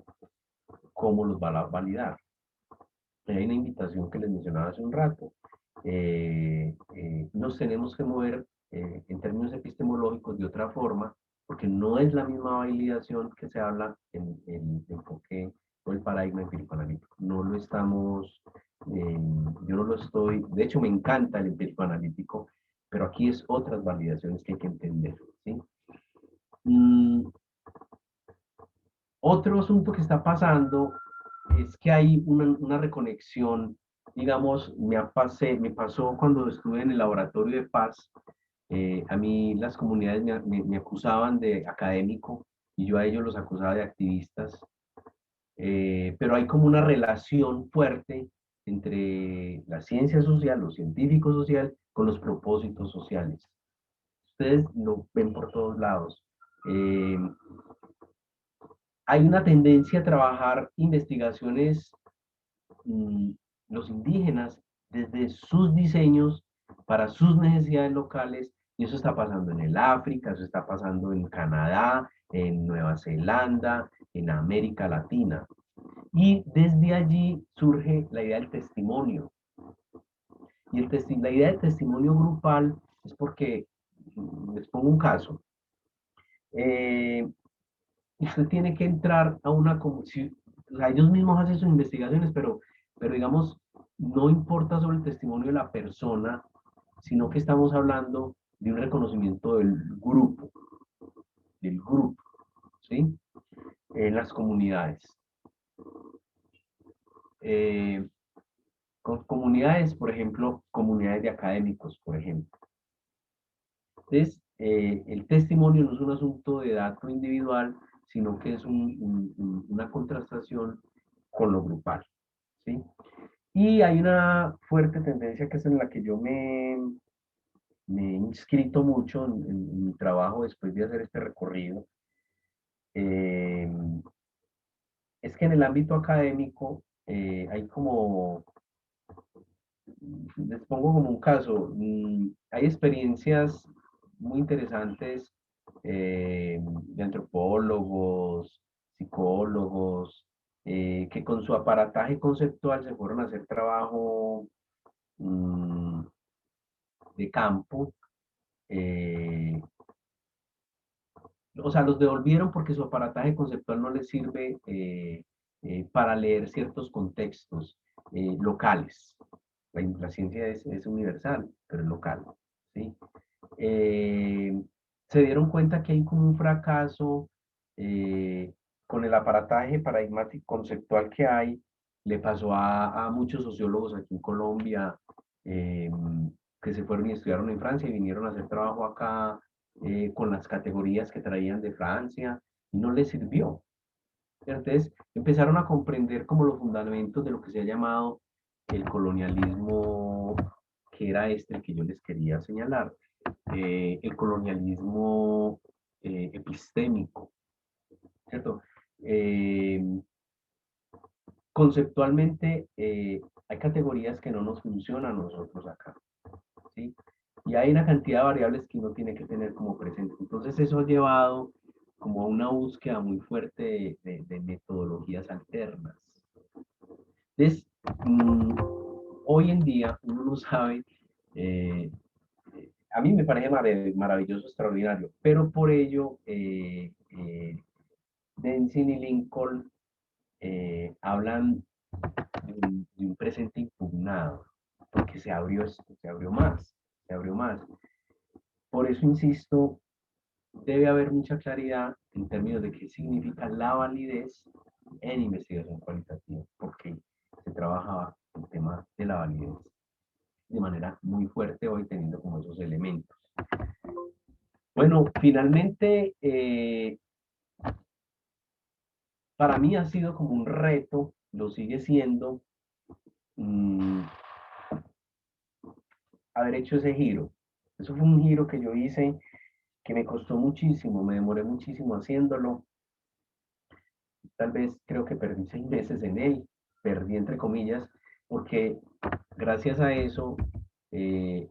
¿cómo los va a validar? Hay una invitación que les mencionaba hace un rato. Nos tenemos que mover en términos epistemológicos de otra forma, porque no es la misma validación que se habla en el enfoque o el paradigma empírico analítico. No lo estamos, yo no lo estoy, de hecho me encanta el empírico analítico, pero aquí es otras validaciones que hay que entender, ¿sí? Mm, Otro asunto que está pasando es que hay una reconexión, digamos, me pasó cuando estuve en el laboratorio de paz, a mí las comunidades me acusaban de académico y yo a ellos los acusaba de activistas, pero hay como una relación fuerte entre la ciencia social, lo científico social, con los propósitos sociales. Ustedes lo ven por todos lados. Eh, Hay una tendencia a trabajar investigaciones, mm, los indígenas, desde sus diseños para sus necesidades locales, y eso está pasando en el África, eso está pasando en Canadá, en Nueva Zelanda, en América Latina. Y desde allí surge la idea del testimonio. Y la idea del testimonio grupal es porque, les pongo un caso, eh, usted tiene que entrar a una comunidad, o sea, ellos mismos hacen sus investigaciones, pero digamos, no importa sobre el testimonio de la persona, sino que estamos hablando de un reconocimiento del grupo, ¿sí? En las comunidades. Eh, con comunidades, por ejemplo, comunidades de académicos, por ejemplo. Entonces, el testimonio no es un asunto de dato individual, sino que es una contrastación con lo grupal, ¿sí? Y hay una fuerte tendencia que es en la que yo me he inscrito mucho en mi trabajo después de hacer este recorrido. eh, es que en el ámbito académico hay como, les pongo como un caso, hay experiencias muy interesantes de antropólogos, psicólogos, que con su aparataje conceptual se fueron a hacer trabajo mm, de campo, eh, o sea, los devolvieron porque su aparataje conceptual no les sirve para leer ciertos contextos locales. La ciencia es universal, pero es local, ¿sí? Eh, Se dieron cuenta que hay como un fracaso con el aparataje paradigmático conceptual que hay. Le pasó a muchos sociólogos aquí en Colombia, eh, que se fueron y estudiaron en Francia y vinieron a hacer trabajo acá con las categorías que traían de Francia y no les sirvió. Entonces empezaron a comprender como los fundamentos de lo que se ha llamado el colonialismo, que era este que yo les quería señalar, el colonialismo epistémico, ¿cierto? Eh, Conceptualmente hay categorías que no nos funcionan a nosotros acá, ¿sí? Y hay una cantidad de variables que uno tiene que tener como presente. Entonces eso ha llevado como a una búsqueda muy fuerte de metodologías alternas. Entonces, hoy en día uno no sabe, eh, a mí me parece maravilloso, extraordinario, pero por ello Denzin y Lincoln hablan de un presente impugnado, porque se abrió más, se abrió más. Por eso insisto, debe haber mucha claridad en términos de qué significa la validez en investigación cualitativa, porque se trabaja el tema de la validez de manera muy fuerte hoy teniendo como esos elementos. Bueno, finalmente, para mí ha sido como un reto, lo sigue siendo, mmm, haber hecho ese giro. Eso fue un giro que yo hice que me costó muchísimo, me demoré muchísimo haciéndolo. Tal vez creo que perdí 6 meses en él, perdí entre comillas, porque gracias a eso eh,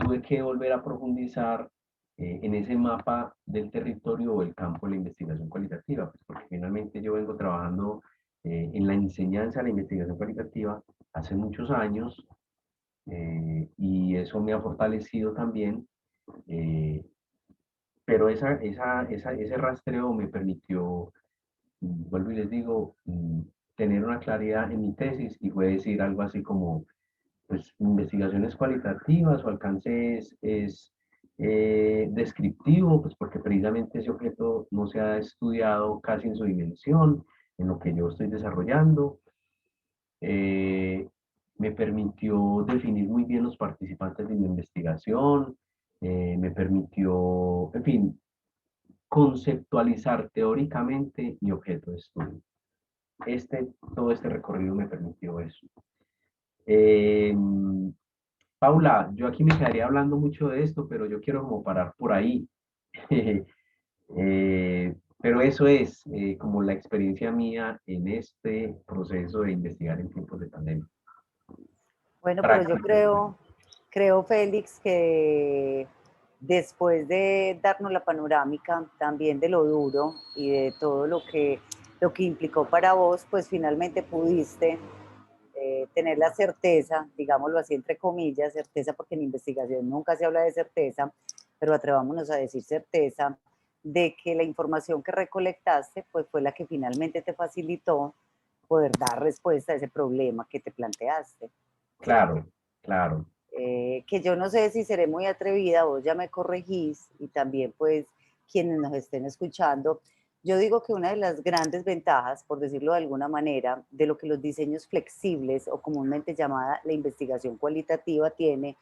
tuve que volver a profundizar en ese mapa del territorio o el campo de la investigación cualitativa, pues porque finalmente yo vengo trabajando en la enseñanza de la investigación cualitativa hace muchos años y eso me ha fortalecido también, eh, pero ese rastreo me permitió, vuelvo y les digo, tener una claridad en mi tesis y fue decir algo así como, pues, investigaciones cualitativas, su alcance es descriptivo, pues porque precisamente ese objeto no se ha estudiado casi en su dimensión, en lo que yo estoy desarrollando. Eh, Me permitió definir muy bien los participantes de mi investigación, me permitió, en fin, conceptualizar teóricamente mi objeto de estudio. Todo este recorrido me permitió eso. Eh, Paula, yo aquí me quedaría hablando mucho de esto, pero yo quiero como parar por ahí. Pero eso es como la experiencia mía en este proceso de investigar en tiempos de pandemia. Bueno, pero yo Práctico. creo, Félix, que después de darnos la panorámica también de lo duro y de todo lo que implicó para vos, pues finalmente pudiste tener la certeza, digámoslo así entre comillas, certeza porque en investigación nunca se habla de certeza, pero atrevámonos a decir certeza, de que la información que recolectaste pues fue la que finalmente te facilitó poder dar respuesta a ese problema que te planteaste, ¿cierto? Claro, claro. Que yo no sé si seré muy atrevida, vos ya me corregís y también pues quienes nos estén escuchando, yo digo que una de las grandes ventajas, por decirlo de alguna manera, de lo que los diseños flexibles o comúnmente llamada la investigación cualitativa tiene,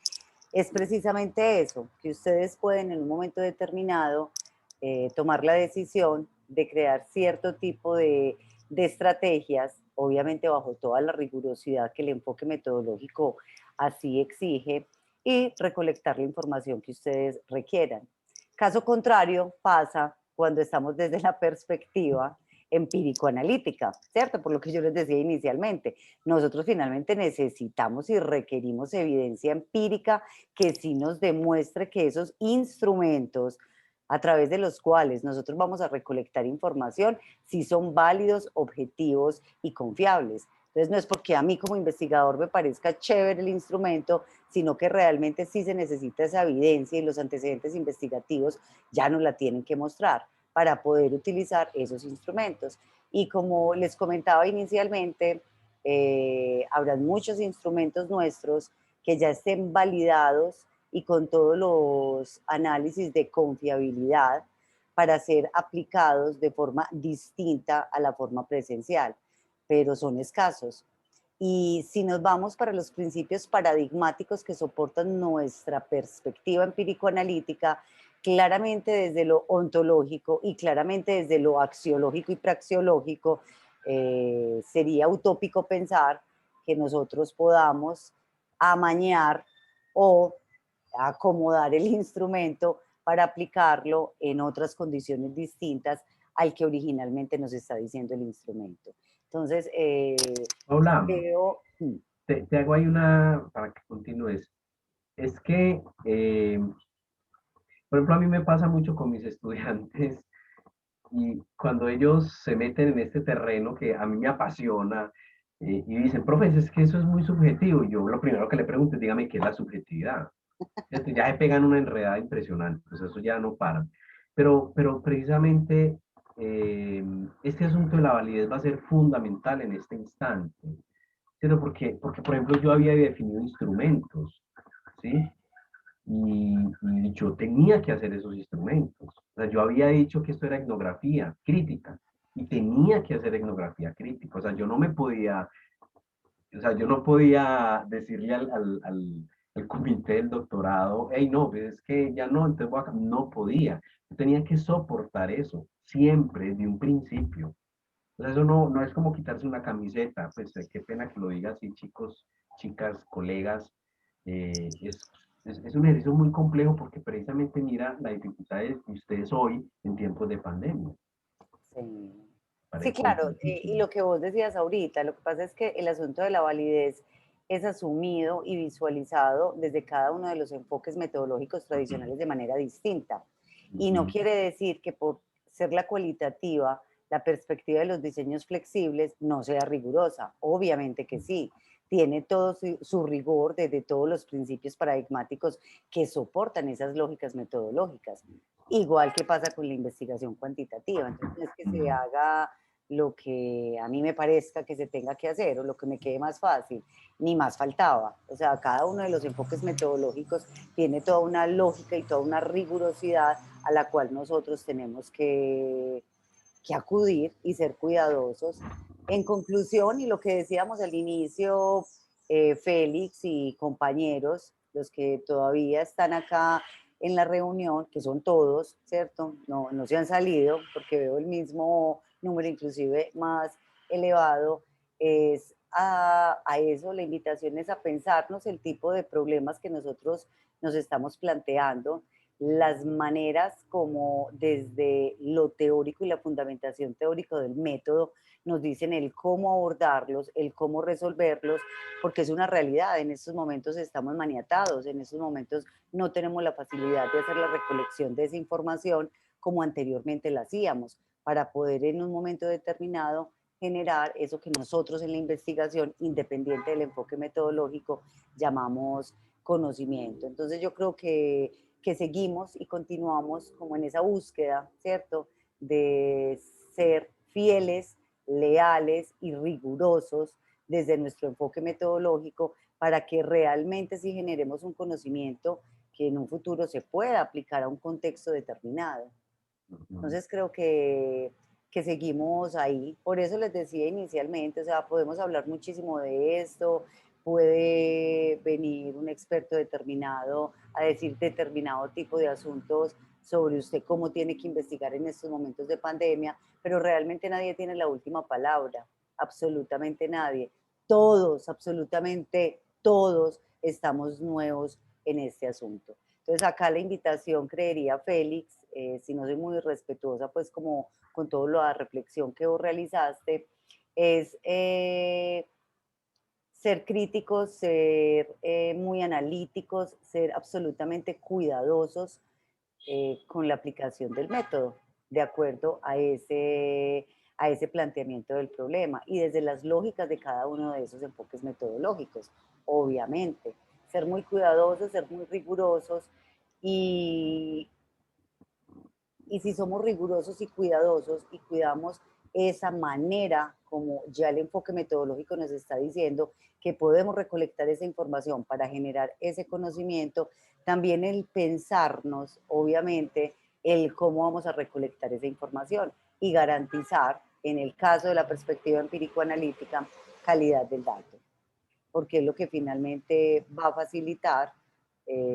es precisamente eso, que ustedes pueden en un momento determinado tomar la decisión de crear cierto tipo de estrategias, obviamente bajo toda la rigurosidad que el enfoque metodológico así exige, y recolectar la información que ustedes requieran. Caso contrario, pasa cuando estamos desde la perspectiva empírico-analítica, ¿cierto? Por lo que yo les decía inicialmente, nosotros finalmente necesitamos y requerimos evidencia empírica que sí nos demuestre que esos instrumentos a través de los cuales nosotros vamos a recolectar información, sí son válidos, objetivos y confiables. Entonces no es porque a mí como investigador me parezca chévere el instrumento, sino que realmente sí se necesita esa evidencia y los antecedentes investigativos ya nos la tienen que mostrar para poder utilizar esos instrumentos. Y como les comentaba inicialmente, habrán muchos instrumentos nuestros que ya estén validados y con todos los análisis de confiabilidad para ser aplicados de forma distinta a la forma presencial, pero son escasos. Y si nos vamos para los principios paradigmáticos que soportan nuestra perspectiva empírico-analítica, claramente desde lo ontológico y claramente desde lo axiológico y praxeológico, sería utópico pensar que nosotros podamos amañar o acomodar el instrumento para aplicarlo en otras condiciones distintas al que originalmente nos está diciendo el instrumento. Entonces, Paula, creo, te hago ahí una, para que continúes. Es que, por ejemplo, a mí me pasa mucho con mis estudiantes y cuando ellos se meten en este terreno que a mí me apasiona y dicen, profe, es que eso es muy subjetivo. Y yo lo primero que le pregunto es, dígame, ¿qué es la subjetividad? ¿Cierto? Ya se pegan una enredada impresionante, pues eso ya no para. Pero precisamente este asunto de la validez va a ser fundamental en este instante, ¿cierto? Porque, por ejemplo, yo había definido instrumentos, ¿sí? Y yo tenía que hacer esos instrumentos. O sea, yo había dicho que esto era etnografía crítica y tenía que hacer etnografía crítica. O sea, yo no me podía, o sea, yo no podía decirle al comité del doctorado, hey, no, pues es que ya no, entonces no podía. Yo tenía que soportar eso, siempre, de un principio. O sea, eso no es como quitarse una camiseta, pues qué pena que lo diga así, chicos, chicas, colegas. Es un ejercicio muy complejo porque precisamente mira la dificultad de ustedes hoy en tiempos de pandemia. Sí. Sí, Parece claro, y complejísimo. lo que vos decías ahorita, lo que pasa es que el asunto de la validez es asumido y visualizado desde cada uno de los enfoques metodológicos tradicionales de manera distinta. Y no Ujú, quiere decir que por ser la cualitativa, la perspectiva de los diseños flexibles no sea rigurosa. Obviamente que sí, tiene todo su rigor desde todos los principios paradigmáticos que soportan esas lógicas metodológicas. Igual que pasa con la investigación cuantitativa. Entonces, no es que se ujú, haga lo que a mí me parezca que se tenga que hacer o lo que me quede más fácil, ni más faltaba. O sea, cada uno de los enfoques metodológicos tiene toda una lógica y toda una rigurosidad a la cual nosotros tenemos que acudir y ser cuidadosos. En conclusión, y lo que decíamos al inicio, Félix y compañeros, los que todavía están acá en la reunión, que son todos, ¿cierto? No se han salido porque veo el mismo número, inclusive más elevado, es a eso, la invitación es a pensarnos el tipo de problemas que nosotros nos estamos planteando, las maneras como desde lo teórico y la fundamentación teórica del método nos dicen el cómo abordarlos, el cómo resolverlos, porque es una realidad. En estos momentos estamos maniatados, en estos momentos no tenemos la facilidad de hacer la recolección de esa información como anteriormente la hacíamos, para poder en un momento determinado generar eso que nosotros en la investigación, independiente del enfoque metodológico, llamamos conocimiento. Entonces yo creo que seguimos y continuamos como en esa búsqueda, ¿cierto? De ser fieles, leales y rigurosos desde nuestro enfoque metodológico para que realmente sí generemos un conocimiento que en un futuro se pueda aplicar a un contexto determinado. ujú. Entonces creo que seguimos ahí. Por eso les decía inicialmente, o sea, podemos hablar muchísimo de esto, puede venir un experto determinado a decir determinado tipo de asuntos sobre usted cómo tiene que investigar en estos momentos de pandemia, pero realmente nadie tiene la última palabra, absolutamente nadie. Todos, absolutamente todos estamos nuevos en este asunto. Entonces acá la invitación, creería Félix, si no soy muy respetuosa, pues como con toda la reflexión que vos realizaste, es ser críticos, ser muy analíticos, ser absolutamente cuidadosos con la aplicación del método, de acuerdo a ese planteamiento del problema y desde las lógicas de cada uno de esos enfoques metodológicos, obviamente. Ser muy cuidadosos, ser muy rigurosos y, y si somos rigurosos y cuidadosos y cuidamos esa manera, como ya el enfoque metodológico nos está diciendo, que podemos recolectar esa información para generar ese conocimiento, también el pensarnos, obviamente, el cómo vamos a recolectar esa información y garantizar, en el caso de la perspectiva empírico-analítica, calidad del dato, porque es lo que finalmente va a facilitar,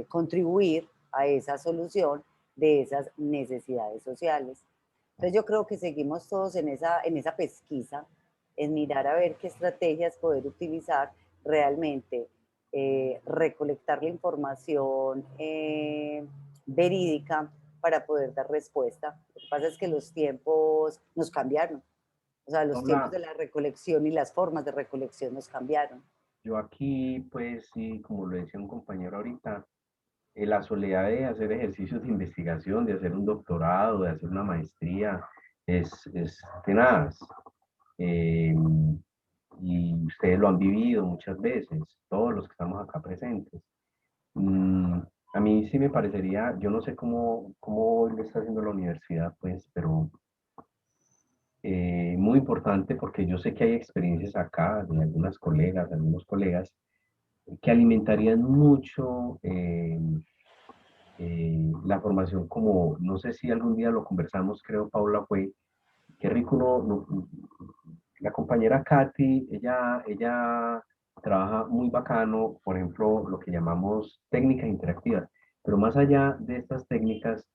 contribuir a esa solución de esas necesidades sociales. Entonces yo creo que seguimos todos en esa pesquisa, en mirar a ver qué estrategias poder utilizar realmente, recolectar la información verídica para poder dar respuesta. Lo que pasa es que los tiempos nos cambiaron, o sea, los tiempos Paula, de la recolección y las formas de recolección nos cambiaron. yo aquí, pues sí, como lo decía un compañero ahorita, la soledad de hacer ejercicios de investigación, de hacer un doctorado, de hacer una maestría, es tenaz. Eh, y ustedes lo han vivido muchas veces, todos los que estamos acá presentes. Mm, a mí sí me parecería, yo no sé cómo lo está haciendo la universidad, pues, pero muy importante porque yo sé que hay experiencias acá de algunas colegas, de algunos colegas, que alimentarían mucho la formación como, no sé si algún día lo conversamos, creo, Paula, fue, qué rico la compañera Katy, ella trabaja muy bacano, por ejemplo, lo que llamamos técnicas interactivas, pero más allá de estas técnicas,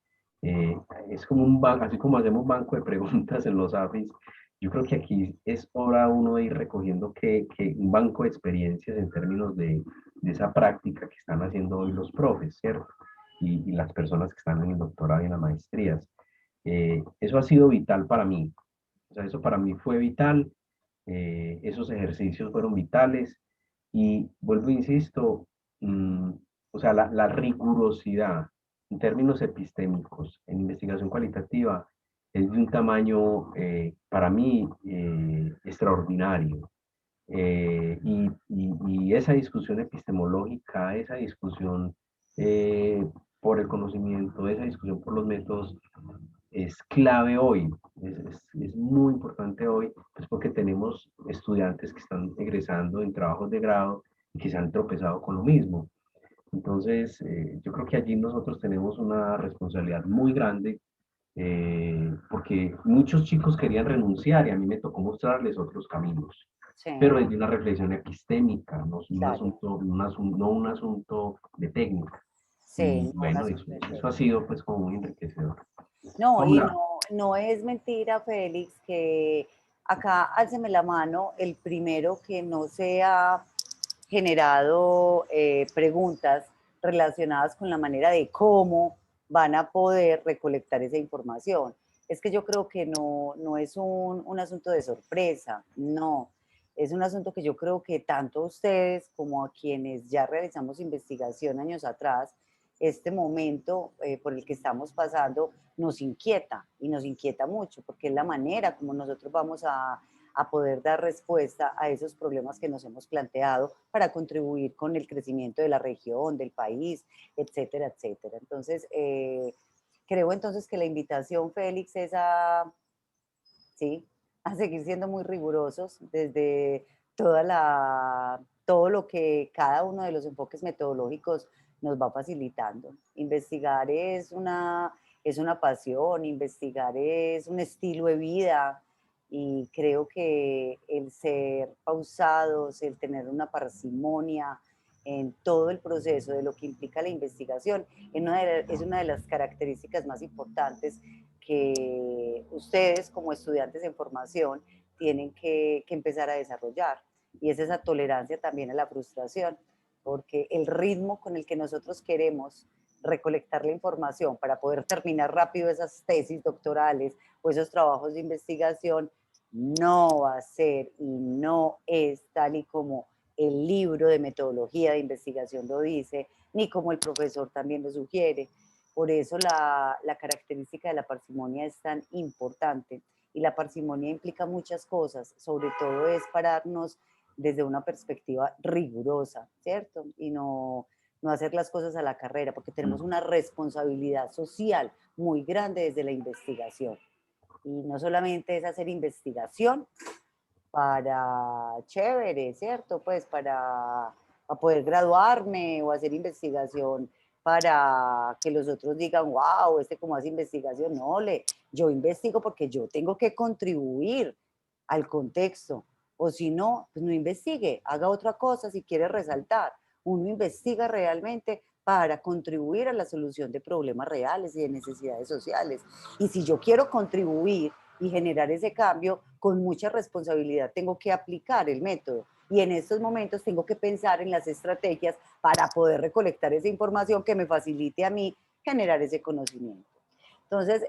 eh, es como un banco, así como hacemos banco de preguntas en los AFIS, yo creo que aquí es hora uno de ir recogiendo que un banco de experiencias en términos de esa práctica que están haciendo hoy los profes, ¿cierto? Y las personas que están en el doctorado y en las maestrías. Eso ha sido vital para mí. O sea, eso para mí fue vital. Esos ejercicios fueron vitales. Y vuelvo, insisto, mm, o sea, la rigurosidad en términos epistémicos en investigación cualitativa es de un tamaño, para mí, extraordinario. Y esa discusión epistemológica, esa discusión eh, por el conocimiento, esa discusión por los métodos, es clave hoy, es muy importante hoy, pues porque tenemos estudiantes que están egresando en trabajos de grado y que se han tropezado con lo mismo. Entonces, yo creo que allí nosotros tenemos una responsabilidad muy grande porque muchos chicos querían renunciar y a mí me tocó mostrarles otros caminos, Sí, pero es de una reflexión epistémica, no es un claro. asunto, no un asunto de técnica. Y Sí, no un bueno, asunto de eso ha técnica. sido pues como muy enriquecedor. No, y Paula, no es mentira, Félix, que acá, álceme la mano, el primero que no se ha generado preguntas relacionadas con la manera de cómo van a poder recolectar esa información. Es que yo creo que no es un asunto de sorpresa, no. Es un asunto que yo creo que tanto a ustedes como a quienes ya realizamos investigación años atrás, este momento por el que estamos pasando nos inquieta y nos inquieta mucho porque es la manera como nosotros vamos a poder dar respuesta a esos problemas que nos hemos planteado para contribuir con el crecimiento de la región, del país, etcétera, etcétera. Entonces, creo entonces que la invitación, Félix, es sí, a seguir siendo muy rigurosos desde todo lo que cada uno de los enfoques metodológicos nos va facilitando. Investigar es una pasión, investigar es un estilo de vida y creo que el ser pausados, el tener una parsimonia en todo el proceso de lo que implica la investigación es una de las características más importantes que ustedes como estudiantes en formación tienen que empezar a desarrollar. Y es esa tolerancia también a la frustración, porque el ritmo con el que nosotros queremos recolectar la información para poder terminar rápido esas tesis doctorales o esos trabajos de investigación no va a ser y no es tal y como el libro de metodología de investigación lo dice, ni como el profesor también lo sugiere. Por eso la característica de la parsimonia es tan importante y la parsimonia implica muchas cosas, sobre todo es pararnos desde una perspectiva rigurosa, ¿cierto? Y no hacer las cosas a la carrera, porque tenemos una responsabilidad social muy grande desde la investigación. Y no solamente es hacer investigación para chévere, ¿cierto? Pues para poder graduarme o hacer investigación para que los otros digan, wow, este como hace investigación. No, yo investigo porque yo tengo que contribuir al contexto. O si no, pues no investigue, haga otra cosa si quiere resaltar. Uno investiga realmente para contribuir a la solución de problemas reales y de necesidades sociales. Y si yo quiero contribuir y generar ese cambio, con mucha responsabilidad tengo que aplicar el método. Y en estos momentos tengo que pensar en las estrategias para poder recolectar esa información que me facilite a mí generar ese conocimiento. Entonces,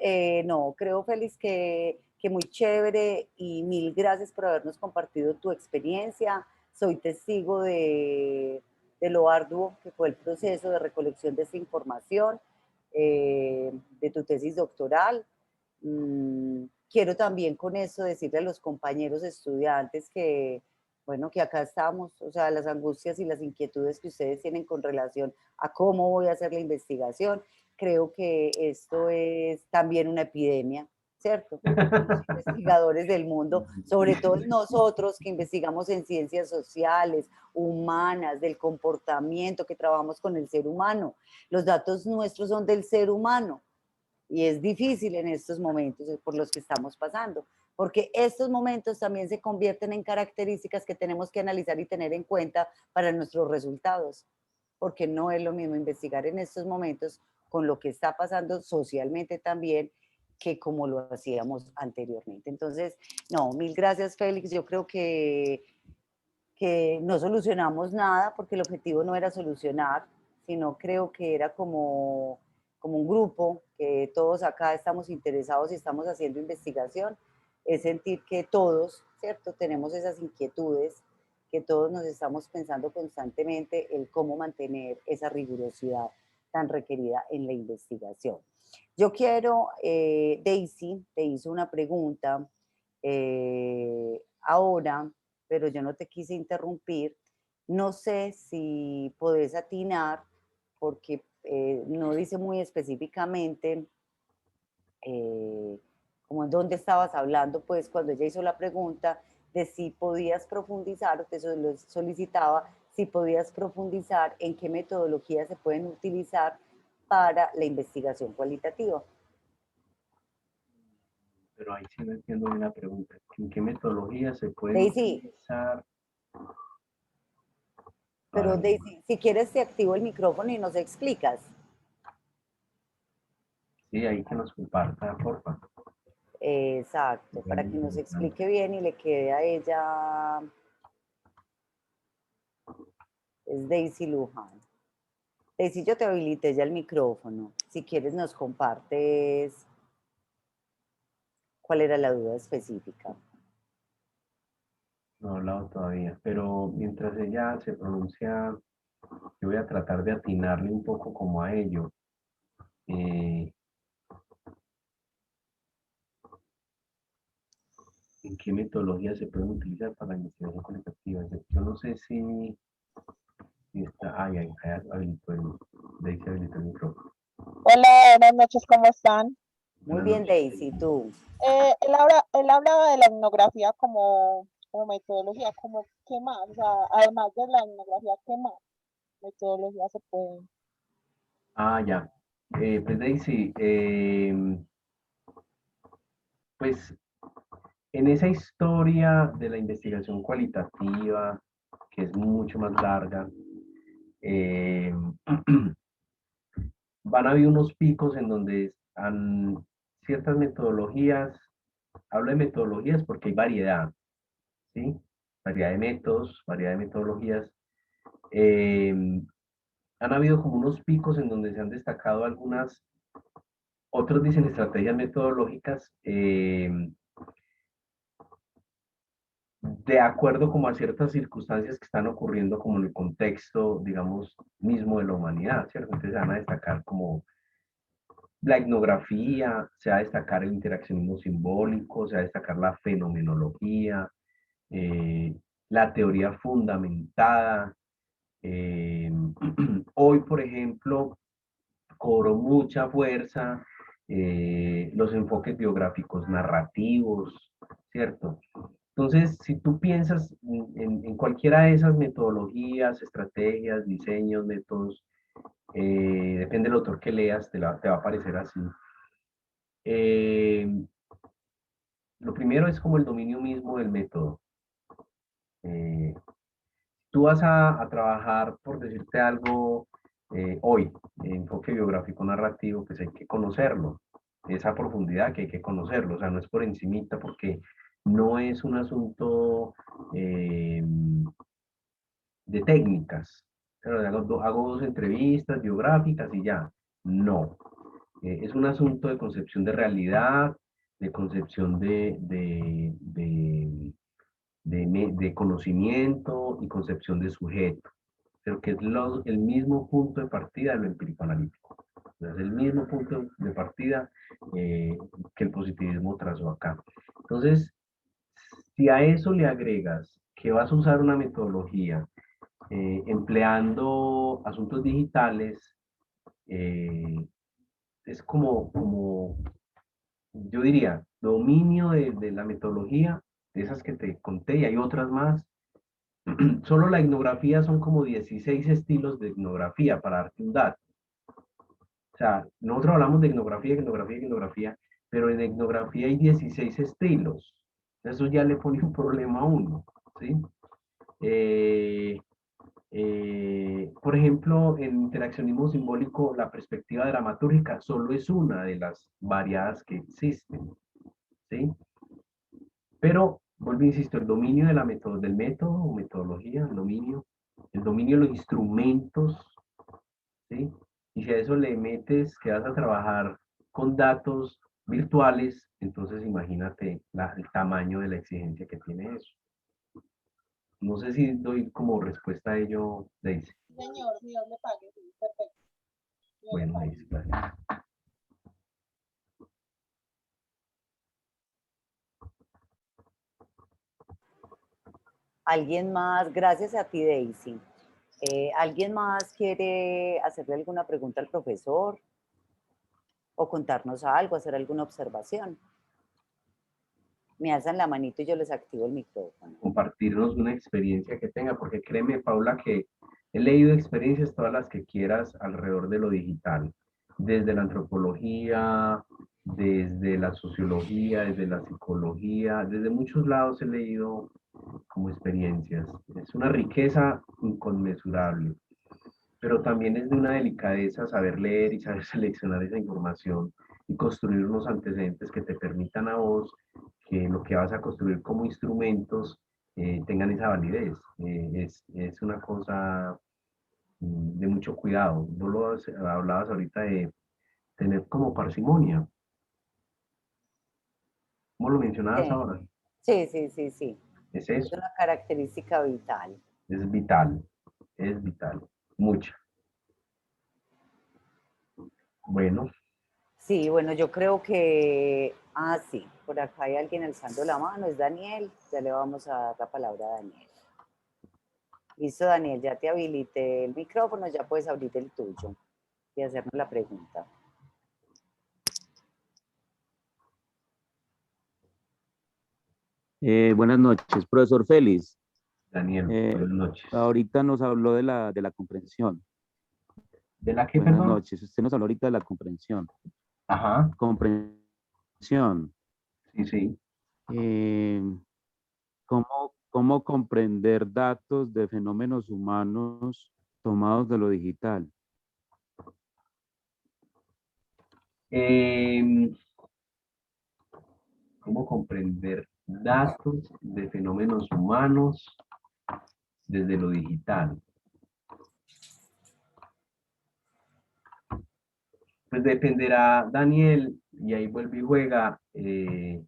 no, creo, Félix, que muy chévere y mil gracias por habernos compartido tu experiencia, soy testigo de lo arduo que fue el proceso de recolección de esta información, de tu tesis doctoral. Quiero también con eso decirle a los compañeros estudiantes que, bueno, que acá estamos, o sea, las angustias y las inquietudes que ustedes tienen con relación a cómo voy a hacer la investigación. Creo que esto es también una epidemia, ¿cierto? En los investigadores del mundo, sobre todo en nosotros que investigamos en ciencias sociales, humanas, del comportamiento, que trabajamos con el ser humano. Los datos nuestros son del ser humano y es difícil en estos momentos por los que estamos pasando, porque estos momentos también se convierten en características que tenemos que analizar y tener en cuenta para nuestros resultados, porque no es lo mismo investigar en estos momentos con lo que está pasando socialmente también que como lo hacíamos anteriormente. Entonces, no, mil gracias, Félix. Yo creo que no solucionamos nada porque el objetivo no era solucionar, sino creo que era como un grupo, que todos acá estamos interesados y estamos haciendo investigación, es sentir que todos, ¿cierto? Tenemos esas inquietudes, que todos nos estamos pensando constantemente el cómo mantener esa rigurosidad tan requerida en la investigación. Yo quiero, Daisy te hizo una pregunta ahora, pero yo no te quise interrumpir. No sé si podés atinar, porque no dice muy específicamente como en dónde estabas hablando, pues cuando ella hizo la pregunta de si podías profundizar, o te solicitaba si podías profundizar en qué metodologías se pueden utilizar para la investigación cualitativa. Pero ahí sí no entiendo bien la pregunta. ¿En qué metodología se puede Daisy, utilizar pero para... Daisy, si quieres te activo el micrófono y nos explicas. Sí, ahí que nos comparta, porfa. Exacto, Sería para muy que nos interesante. explique bien y le quede a ella, es Daisy Luján. Daisy, yo te habilité ya el micrófono. Si quieres nos compartes cuál era la duda específica. No he hablado todavía, pero mientras ella se pronuncia, yo voy a tratar de atinarle un poco como a ello. Eh, ¿En qué metodología se pueden utilizar para la investigación cualitativa? Yo no sé si está... ahí habilitó Daisy habilitó el micrófono. Hola, buenas noches, ¿cómo están? Muy Buenas bien, noches, Daisy, Daisy. tú. Él hablaba de la etnografía como metodología, como qué más, o sea, además de la etnografía, ¿qué más metodología se puede? Ya. Pues Daisy, pues en esa historia de la investigación cualitativa, que es mucho más larga, eh, van a haber unos picos en donde han ciertas metodologías, hablo de metodologías porque hay variedad, ¿sí? Variedad de métodos, variedad de metodologías. Eh, Han habido como unos picos en donde se han destacado algunas, otros dicen estrategias metodológicas, de acuerdo como a ciertas circunstancias que están ocurriendo como en el contexto, digamos, mismo de la humanidad, ¿cierto? Entonces se van a destacar como la etnografía, se va a destacar el interaccionismo simbólico, se va a destacar la fenomenología, eh, la teoría fundamentada. Eh, Hoy, por ejemplo, cobró mucha fuerza los enfoques biográficos narrativos, ¿cierto? Entonces, si tú piensas en cualquiera de esas metodologías, estrategias, diseños, métodos, depende del autor que leas, te va a aparecer así. Eh, lo primero es como el dominio mismo del método. Eh, Tú vas a trabajar, por decirte algo, hoy, enfoque biográfico narrativo, pues hay que conocerlo, esa profundidad que hay que conocerlo, o sea, no es por encimita, porque no es un asunto de técnicas. Pero hago dos entrevistas biográficas y ya. No. Es un asunto de concepción de realidad, de concepción de de conocimiento y concepción de sujeto, pero que es el mismo punto de partida de lo empírico analítico. Es el mismo punto de partida que el positivismo trazó acá. Entonces, si a eso le agregas que vas a usar una metodología empleando asuntos digitales, es como, yo diría, dominio de la metodología, de esas que te conté, y hay otras más. Solo la etnografía son como 16 estilos de etnografía, para darte un dato. O sea, nosotros hablamos de etnografía, etnografía, etnografía, pero en etnografía hay 16 estilos. Eso ya le pone un problema a uno, ¿sí? Por ejemplo, en interaccionismo simbólico, la perspectiva dramatúrgica solo es una de las variadas que existen, ¿sí? Pero, vuelvo, insisto, el dominio de del método o metodología, el dominio de los instrumentos, ¿sí? Y si a eso le metes que vas a trabajar con datos virtuales, entonces imagínate el tamaño de la exigencia que tiene eso. No sé si doy como respuesta a ello, Daisy. Señor, Dios le pague, sí, perfecto. Bueno, Daisy, gracias. ¿Alguien más? Gracias a ti, Daisy. ¿Alguien más quiere hacerle alguna pregunta al profesor? ¿O contarnos algo, hacer alguna observación? Me alzan la manito y yo les activo el micrófono. Compartirnos una experiencia que tenga, porque créeme, Paula, que he leído experiencias todas las que quieras alrededor de lo digital, desde la antropología, desde la sociología, desde la psicología, desde muchos lados he leído como experiencias. Es una riqueza inconmensurable, pero también es de una delicadeza saber leer y saber seleccionar esa información y construir unos antecedentes que te permitan a vos que lo que vas a construir como instrumentos tengan esa validez. Es una cosa de mucho cuidado. Vos hablabas ahorita de tener como parsimonia. ¿Cómo lo mencionabas Sí, ahora? sí, sí, sí, sí. Es Es eso, una característica vital. es vital, mucha. Bueno, Sí, bueno, yo creo que, sí, por acá hay alguien alzando la mano, es Daniel, ya le vamos a dar la palabra a Daniel. Listo, Daniel, ya te habilité el micrófono, ya puedes abrir el tuyo y hacernos la pregunta. Buenas noches, profesor Félix. Daniel, buenas noches. Ahorita nos habló de la comprensión. ¿De la qué, Buenas perdón? noches. Usted nos habló ahorita de la comprensión. Ajá, Comprensión. sí, sí. ¿Cómo comprender datos de fenómenos humanos tomados de lo digital? ¿Cómo comprender datos de fenómenos humanos desde lo digital? Pues dependerá, Daniel, y ahí vuelve y juega, de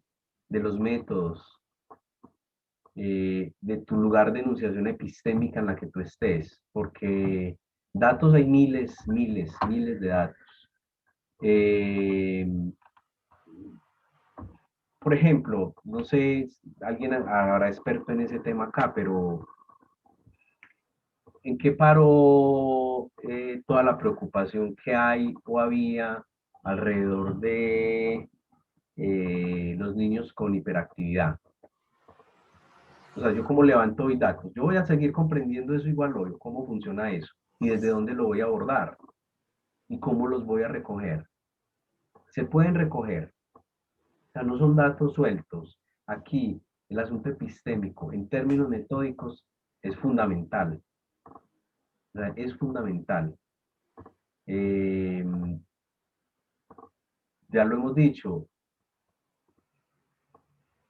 los métodos, de tu lugar de enunciación epistémica en la que tú estés, porque datos hay miles, miles, miles de datos. Por ejemplo, no sé, alguien habrá experto en ese tema acá, pero ¿en qué paró toda la preocupación que hay o había alrededor de los niños con hiperactividad? O sea, yo como levanto hoy datos, yo voy a seguir comprendiendo eso igual hoy, cómo funciona eso y desde dónde lo voy a abordar y cómo los voy a recoger. Se pueden recoger, o sea, no son datos sueltos. Aquí el asunto epistémico en términos metódicos es fundamental. O sea, es fundamental. Eh, ya lo hemos dicho,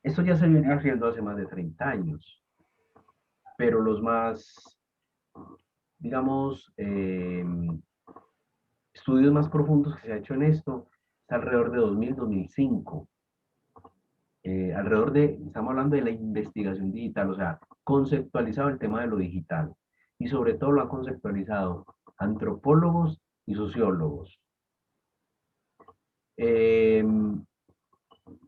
esto ya se viene haciendo hace más de 30 años, pero los más, digamos, estudios más profundos que se ha hecho en esto es alrededor de 2000, 2005. Estamos hablando de la investigación digital, o sea, conceptualizado el tema de lo digital y sobre todo lo han conceptualizado antropólogos y sociólogos.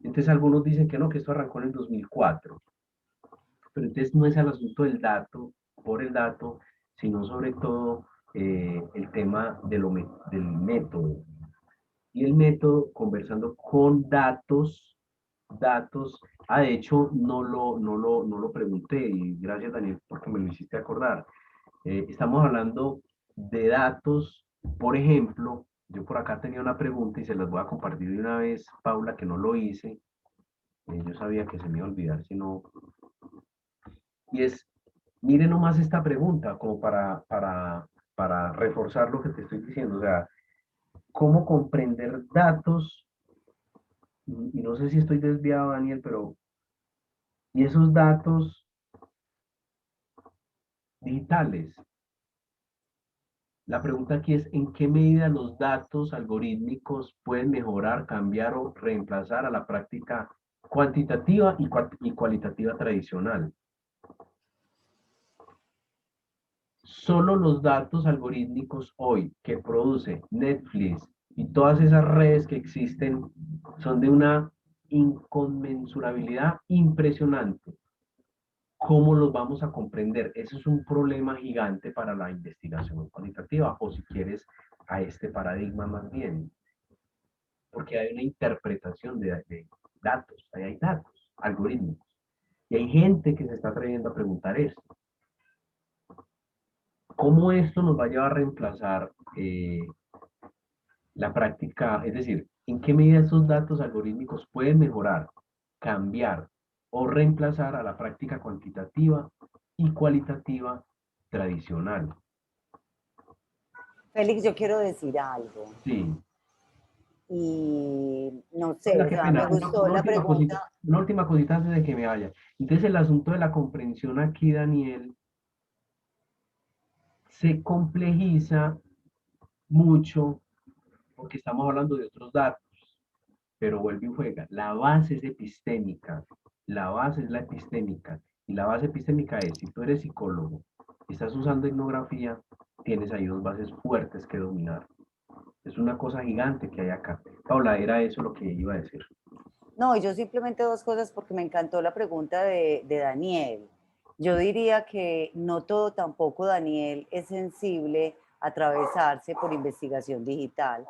Entonces algunos dicen que no, que esto arrancó en el 2004, pero entonces no es el asunto del dato, por el dato, sino sobre todo el tema de del método. Y el método conversando con datos, de hecho no lo pregunté y gracias Daniel porque me lo hiciste acordar. Estamos hablando de datos, por ejemplo, yo por acá tenía una pregunta y se las voy a compartir de una vez, Paula, que no lo hice. Yo sabía que se me iba a olvidar, si no. Y es, mire nomás esta pregunta, como para reforzar lo que te estoy diciendo. O sea, ¿cómo comprender datos? Y no sé si estoy desviado, Daniel, pero, ¿y esos datos digitales? La pregunta aquí es, ¿en qué medida los datos algorítmicos pueden mejorar, cambiar o reemplazar a la práctica cuantitativa y cualitativa tradicional? Solo los datos algorítmicos hoy que produce Netflix y todas esas redes que existen son de una inconmensurabilidad impresionante. ¿Cómo los vamos a comprender? Eso es un problema gigante para la investigación cualitativa, o si quieres, a este paradigma más bien. Porque hay una interpretación de datos, hay datos algorítmicos. Y hay gente que se está atreviendo a preguntar esto. ¿Cómo esto nos va a llevar a reemplazar la práctica? Es decir, ¿en qué medida esos datos algorítmicos pueden mejorar, cambiar o reemplazar a la práctica cuantitativa y cualitativa tradicional? Félix, yo quiero decir algo Sí. y no sé, Oiga, o qué sea, me pena. gustó la pregunta. Una última cosita antes de que me vaya. Entonces, el asunto de la comprensión aquí, Daniel, se complejiza mucho porque estamos hablando de otros datos, pero vuelve y juega. La base es epistémica, la base es la epistémica, y la base epistémica es, si tú eres psicólogo y estás usando etnografía, tienes ahí dos bases fuertes que dominar. Es una cosa gigante que hay acá. Paula, era eso lo que iba a decir. No, yo simplemente dos cosas porque me encantó la pregunta de Daniel. Yo diría que no todo tampoco, Daniel, es sensible a atravesarse por investigación digital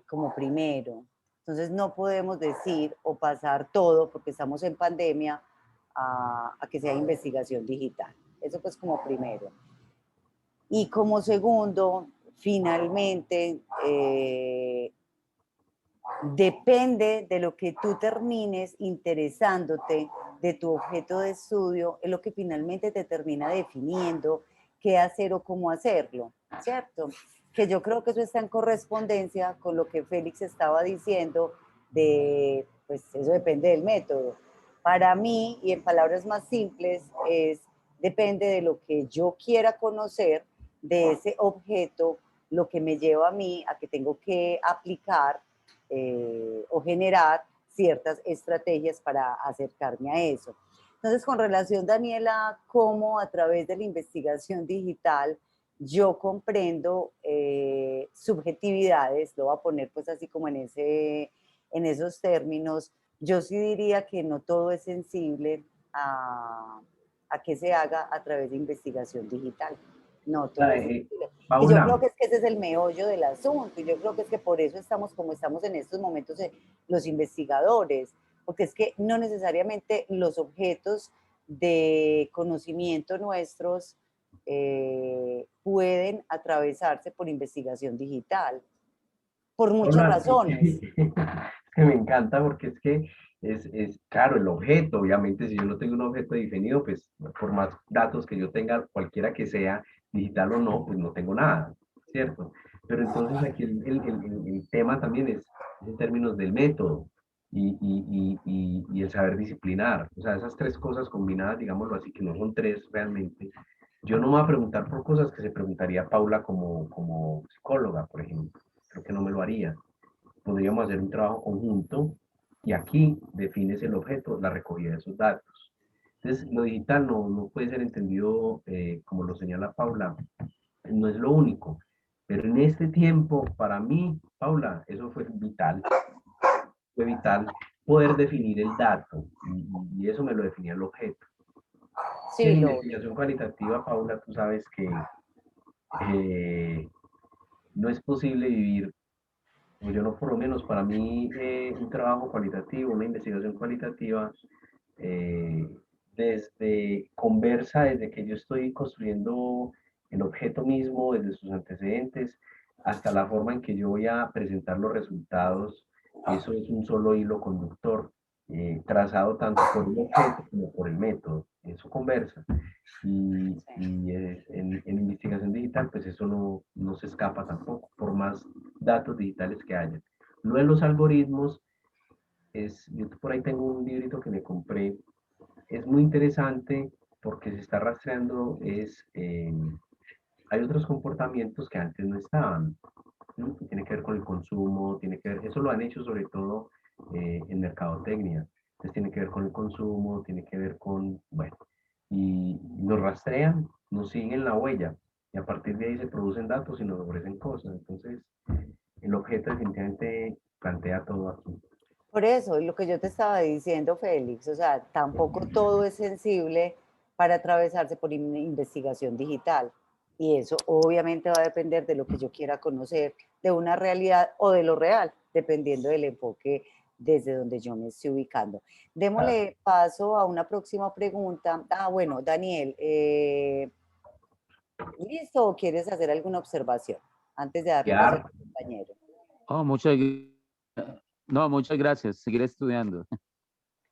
como primero. Entonces no podemos decir o pasar todo, porque estamos en pandemia, a que sea investigación digital. Eso pues como primero. Y como segundo, finalmente, depende de lo que tú termines interesándote de tu objeto de estudio, es lo que finalmente te termina definiendo qué hacer o cómo hacerlo, ¿cierto? Que yo creo que eso está en correspondencia con lo que Félix estaba diciendo de, pues eso depende del método. Para mí, y en palabras más simples, depende de lo que yo quiera conocer de ese objeto, lo que me lleva a mí a que tengo que aplicar o generar ciertas estrategias para acercarme a eso. Entonces, con relación, Daniela, cómo a través de la investigación digital yo comprendo subjetividades, lo voy a poner pues así como en esos términos, yo sí diría que no todo es sensible a que se haga a través de investigación digital. No todo es sensible. Y yo creo Paula, que es que ese es el meollo del asunto, y yo creo que es que por eso estamos como estamos en estos momentos los investigadores, porque es que no necesariamente los objetos de conocimiento nuestros pueden atravesarse por investigación digital, por muchas Paula, razones. que me encanta porque es que es claro el objeto, obviamente si yo no tengo un objeto definido, pues por más datos que yo tenga, cualquiera que sea, digital o no, pues no tengo nada, ¿cierto? Pero entonces aquí el tema también es en términos del método y el saber disciplinar, o sea, esas tres cosas combinadas, digámoslo así, que no son tres realmente. Yo no me voy a preguntar por cosas que se preguntaría Paula como psicóloga, por ejemplo. Creo que no me lo haría. Podríamos hacer un trabajo conjunto y aquí defines el objeto, la recogida de esos datos. Entonces, lo digital no puede ser entendido, como lo señala Paula, no es lo único. Pero en este tiempo, para mí, Paula, eso fue vital poder definir el dato, y eso me lo definía el objeto. Y Sí, en lo, investigación cualitativa, Paula, tú sabes que no es posible vivir, o yo no, por lo menos para mí, un trabajo cualitativo, una investigación cualitativa, eh, desde conversa, desde que yo estoy construyendo el objeto mismo, desde sus antecedentes, hasta la forma en que yo voy a presentar los resultados. Eso es un solo hilo conductor, trazado tanto por el objeto como por el método. Eso conversa. En investigación digital, pues eso no se escapa tampoco, por más datos digitales que haya. Lo de los algoritmos, yo por ahí tengo un librito que me compré, es muy interesante porque se está rastreando, hay otros comportamientos que antes no estaban, ¿no? Que tiene que ver con el consumo, tiene que ver, eso lo han hecho sobre todo, en mercadotecnia. Entonces tiene que ver con el consumo, tiene que ver con, bueno, y nos rastrean, nos siguen la huella, y a partir de ahí se producen datos y nos ofrecen cosas. Entonces, el objeto definitivamente plantea todo aquí. por eso, lo que yo te estaba diciendo, Félix, o sea, tampoco todo es sensible para atravesarse por investigación digital. Y eso obviamente va a depender de lo que yo quiera conocer, de una realidad o de lo real, dependiendo del enfoque desde donde yo me estoy ubicando. Claro. Démosle paso a una próxima pregunta. Bueno, Daniel, ¿listo o quieres hacer alguna observación antes de darle paso a Ya, tu compañero? Oh, no, muchas gracias. Seguiré estudiando.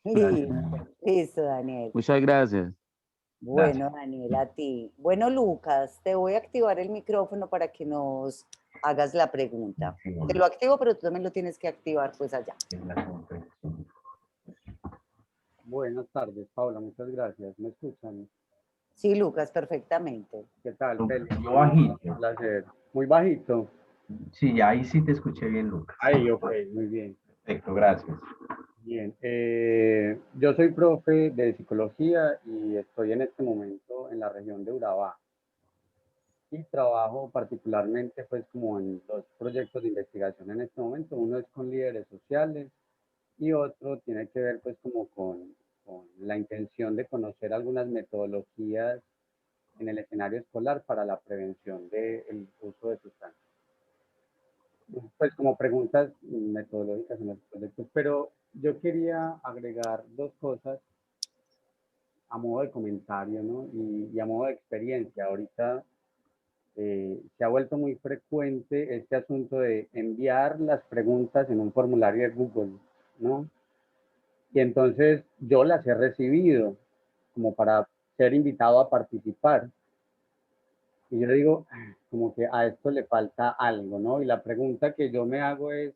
gracias, Listo, listo, Daniel. Muchas gracias. Bueno, gracias. Daniel, a ti. Bueno, Lucas, te voy a activar el micrófono para que nos hagas la pregunta. Sí, Te lo activo, pero tú también lo tienes que activar pues allá. en la comprensión. Buenas tardes, Paula, muchas gracias. ¿Me escuchan? Sí, Lucas, perfectamente. ¿Qué tal, Félix? Yo bajito. Placer. Muy bajito. Sí, ahí sí te escuché bien, Lucas. Ahí, ok, muy bien. Perfecto, gracias. Bien. Yo soy profe de psicología y estoy en este momento en la región de Urabá. Y trabajo particularmente pues como en dos proyectos de investigación en este momento. Uno es con líderes sociales y otro tiene que ver pues como con la intención de conocer algunas metodologías en el escenario escolar para la prevención del uso de sustancias. Pues como preguntas metodológicas en los proyectos, pero yo quería agregar dos cosas a modo de comentario, ¿no? Y a modo de experiencia. Ahorita se ha vuelto muy frecuente este asunto de enviar las preguntas en un formulario de Google, ¿no? Y entonces yo las he recibido como para ser invitado a participar. Y yo digo, como que a esto le falta algo, ¿no? Y la pregunta que yo me hago es,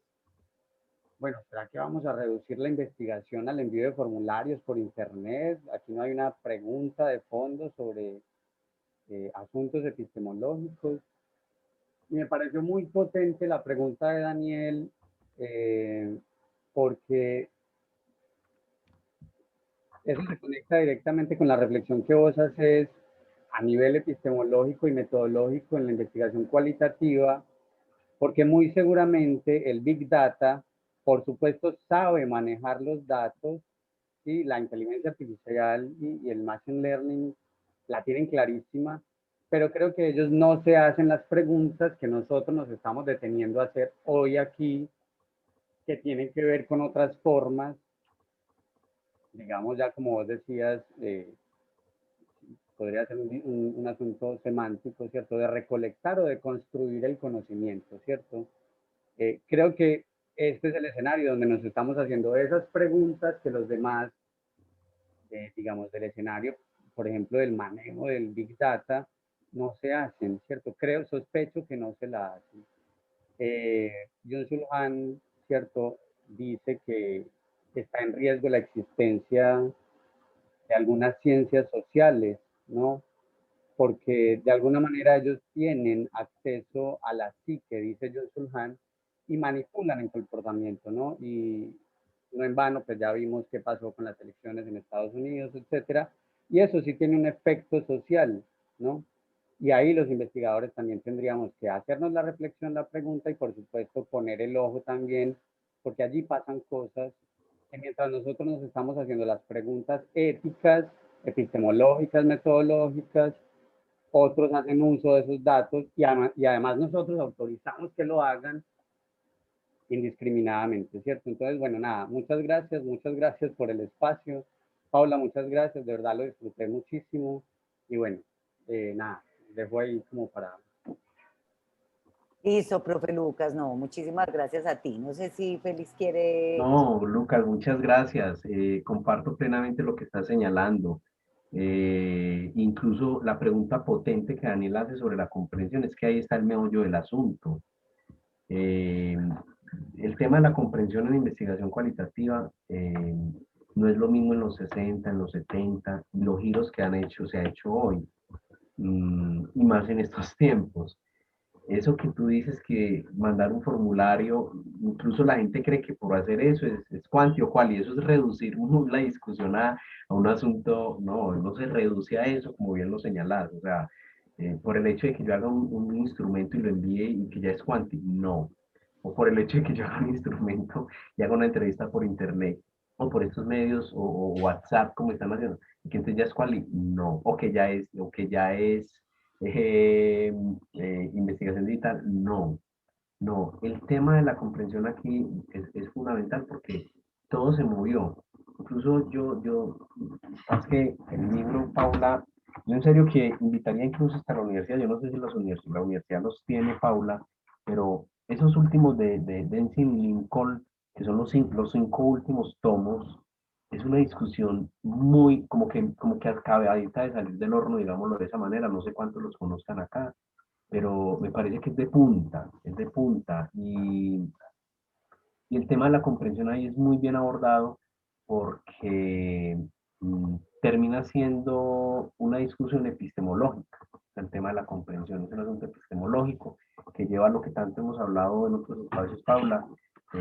bueno, ¿será que vamos a reducir la investigación al envío de formularios por internet? Aquí no hay una pregunta de fondo sobre asuntos epistemológicos. Y me pareció muy potente la pregunta de Daniel, eh, porque eso se conecta directamente con la reflexión que vos haces a nivel epistemológico y metodológico en la investigación cualitativa, porque muy seguramente el Big Data, por supuesto, sabe manejar los datos, y la inteligencia artificial y el Machine Learning la tienen clarísima, pero creo que ellos no se hacen las preguntas que nosotros nos estamos deteniendo a hacer hoy aquí, que tienen que ver con otras formas, digamos ya como vos decías, podría ser un asunto semántico, ¿cierto? De recolectar o de construir el conocimiento, ¿cierto? Creo que este es el escenario donde nos estamos haciendo esas preguntas que los demás, digamos, del escenario, por ejemplo, del manejo del Big Data, no se hacen, ¿cierto? Creo, sospecho que no se la hacen. Byung-Chul Han, ¿cierto? Dice que está en riesgo la existencia de algunas ciencias sociales, ¿no? Porque de alguna manera ellos tienen acceso a la psique, dice Byung-Chul Han, y manipulan el comportamiento, ¿no? Y No en vano, pues ya vimos qué pasó con las elecciones en Estados Unidos, etcétera, y eso sí tiene un efecto social, ¿no? Y ahí los investigadores también tendríamos que hacernos la reflexión, la pregunta y por supuesto poner el ojo también, porque allí pasan cosas que mientras nosotros nos estamos haciendo las preguntas éticas, epistemológicas, metodológicas, otros hacen uso de esos datos y además nosotros autorizamos que lo hagan indiscriminadamente, ¿cierto? Entonces, bueno, nada, muchas gracias por el espacio. Paula, muchas gracias, de verdad lo disfruté muchísimo. Y bueno, nada, dejo ahí como para... Listo, profe Lucas, no, muchísimas gracias a ti. No sé si Félix quiere... No, Lucas, muchas gracias. Comparto plenamente lo que estás señalando. Incluso la pregunta potente que Daniel hace sobre la comprensión es que ahí está el meollo del asunto. Eh, el tema de la comprensión en investigación cualitativa no es lo mismo en los 60, en los 70, los giros que han hecho, se ha hecho hoy, y más en estos tiempos. Eso que tú dices que mandar un formulario, incluso la gente cree que por hacer eso es cuanti o cual, y eso es reducir la discusión a un asunto, no se reduce a eso, como bien lo señalas, o sea, por el hecho de que yo haga un instrumento y lo envíe y que ya es cuanti, no, o por el hecho de que yo haga un instrumento y haga una entrevista por internet, o por estos medios, o WhatsApp, como están haciendo, y que entonces ya es quali, no, o que ya es investigación digital, no, no. El tema de la comprensión aquí es fundamental porque todo se movió. Incluso es que el libro, Paula, yo en serio que invitaría incluso hasta la universidad, yo no sé si la universidad los tiene, Paula, pero esos últimos de Denzin y Lincoln, que son los cinco últimos tomos, es una discusión muy, como que acabadita de salir del horno, digámoslo de esa manera, no sé cuántos los conozcan acá, pero me parece que es de punta, y el tema de la comprensión ahí es muy bien abordado porque termina siendo una discusión epistemológica. El tema de la comprensión es un asunto epistemológico que lleva a lo que tanto hemos hablado en otros espacios, Paula,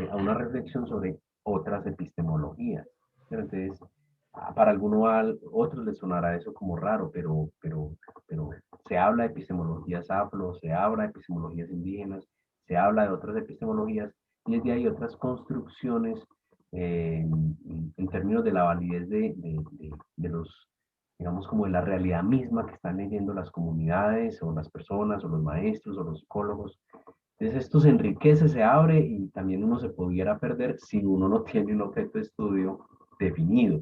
a una reflexión sobre otras epistemologías. Pero entonces, para algunos otros les sonará eso como raro, pero se habla de epistemologías afro, se habla de epistemologías indígenas, se habla de otras epistemologías y desde ahí otras construcciones en términos de la validez de los, digamos, como de la realidad misma que están leyendo las comunidades o las personas o los maestros o los psicólogos. Entonces esto se enriquece, se abre y también uno se pudiera perder si uno no tiene un objeto de estudio definido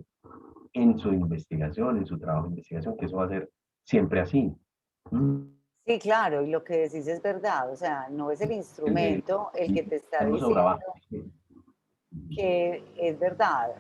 en su investigación, en su trabajo de investigación, que eso va a ser siempre así. Sí, claro, y lo que decís es verdad, o sea, no es el instrumento el que te está Algo sobre diciendo abajo. que es verdad,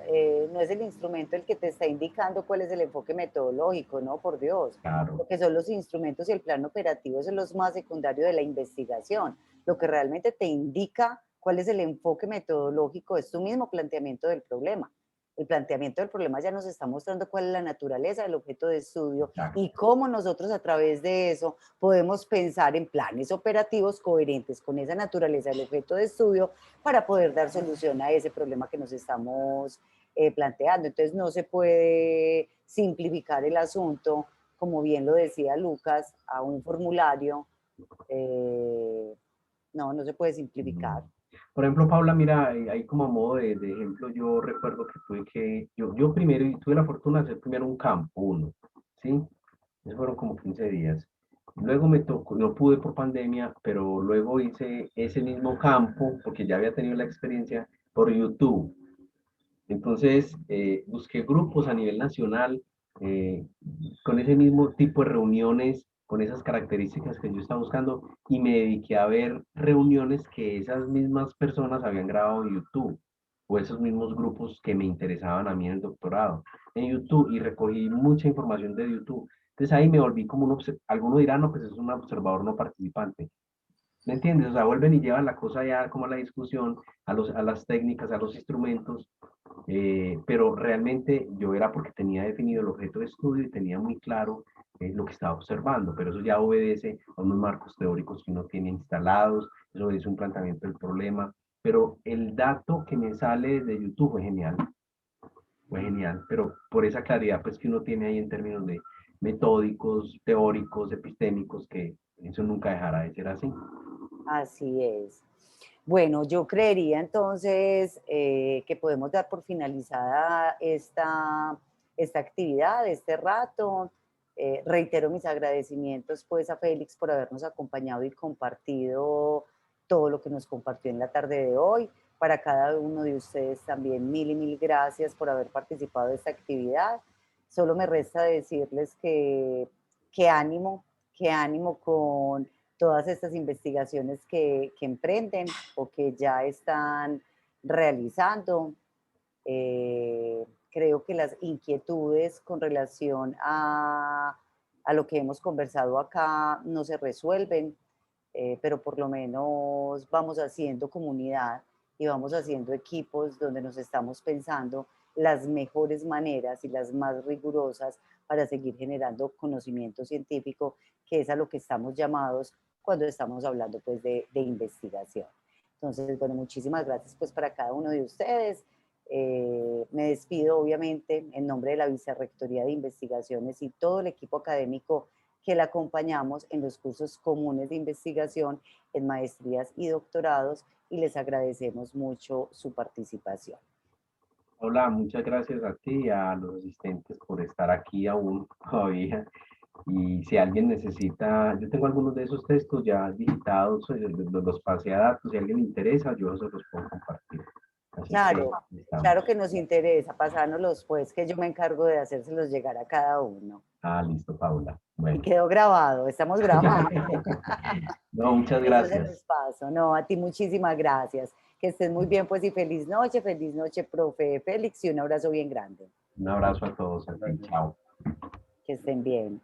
no es el instrumento el que te está indicando cuál es el enfoque metodológico, no, por Dios. Claro. Lo que son los instrumentos y el plan operativo es lo más secundario de la investigación. Lo que realmente te indica cuál es el enfoque metodológico es tu mismo planteamiento del problema. El planteamiento del problema ya nos está mostrando cuál es la naturaleza del objeto de estudio y cómo nosotros a través de eso podemos pensar en planes operativos coherentes con esa naturaleza del objeto de estudio para poder dar solución a ese problema que nos estamos planteando. Entonces no se puede simplificar el asunto, como bien lo decía Lucas, a un formulario. No se puede simplificar. Por ejemplo, Paula, mira, ahí como a modo de ejemplo, yo recuerdo que yo primero tuve la fortuna de hacer primero un campo, uno, ¿sí? Esos fueron como 15 días. Luego me tocó, no pude por pandemia, pero luego hice ese mismo campo, porque ya había tenido la experiencia, por YouTube. Entonces, busqué grupos a nivel nacional eh, con ese mismo tipo de reuniones, con esas características que yo estaba buscando, y me dediqué a ver reuniones que esas mismas personas habían grabado en YouTube, o esos mismos grupos que me interesaban a mí en el doctorado, en YouTube, y recogí mucha información de YouTube. Entonces ahí me volví como alguno dirá, no, pues es un observador no participante. ¿Me entiendes? O sea, vuelven y llevan la cosa ya como a la discusión, a las técnicas, a los instrumentos, pero realmente yo era porque tenía definido el objeto de estudio y tenía muy claro lo que estaba observando, pero eso ya obedece a unos marcos teóricos que uno tiene instalados, eso obedece un planteamiento del problema, pero el dato que me sale de YouTube fue genial, pero por esa claridad pues que uno tiene ahí en términos de metódicos, teóricos, epistémicos, que eso nunca dejará de ser así. Así es. Bueno, yo creería entonces que podemos dar por finalizada esta actividad, este rato. Reitero mis agradecimientos pues a Félix por habernos acompañado y compartido todo lo que nos compartió en la tarde de hoy. Para cada uno de ustedes también mil y mil gracias por haber participado de esta actividad. Solo me resta decirles que ánimo con todas estas investigaciones que emprenden o que ya están realizando. Creo que las inquietudes con relación a lo que hemos conversado acá no se resuelven, pero por lo menos vamos haciendo comunidad y vamos haciendo equipos donde nos estamos pensando las mejores maneras y las más rigurosas para seguir generando conocimiento científico, que es a lo que estamos llamados cuando estamos hablando pues de investigación. Entonces, bueno, muchísimas gracias pues para cada uno de ustedes. Me despido obviamente en nombre de la Vicerrectoría de Investigaciones y todo el equipo académico que la acompañamos en los cursos comunes de investigación, en maestrías y doctorados, y les agradecemos mucho su participación. Hola, muchas gracias a ti y a los asistentes por estar aquí aún todavía. Y si alguien necesita, yo tengo algunos de esos textos ya digitados, los pasé a datos, si a alguien le interesa, yo se los puedo compartir. Así Claro, que estamos. claro que nos interesa, pasárnoslos pues, que yo me encargo de hacérselos llegar a cada uno. Ah, listo, Paula. Y Bueno. quedó grabado, estamos grabando. No, muchas Eso se los gracias. paso. No, a ti muchísimas gracias. Que estés muy bien, pues, y feliz noche, profe Félix, y un abrazo bien grande. Un abrazo a todos. A ti. Chao. Que estén bien.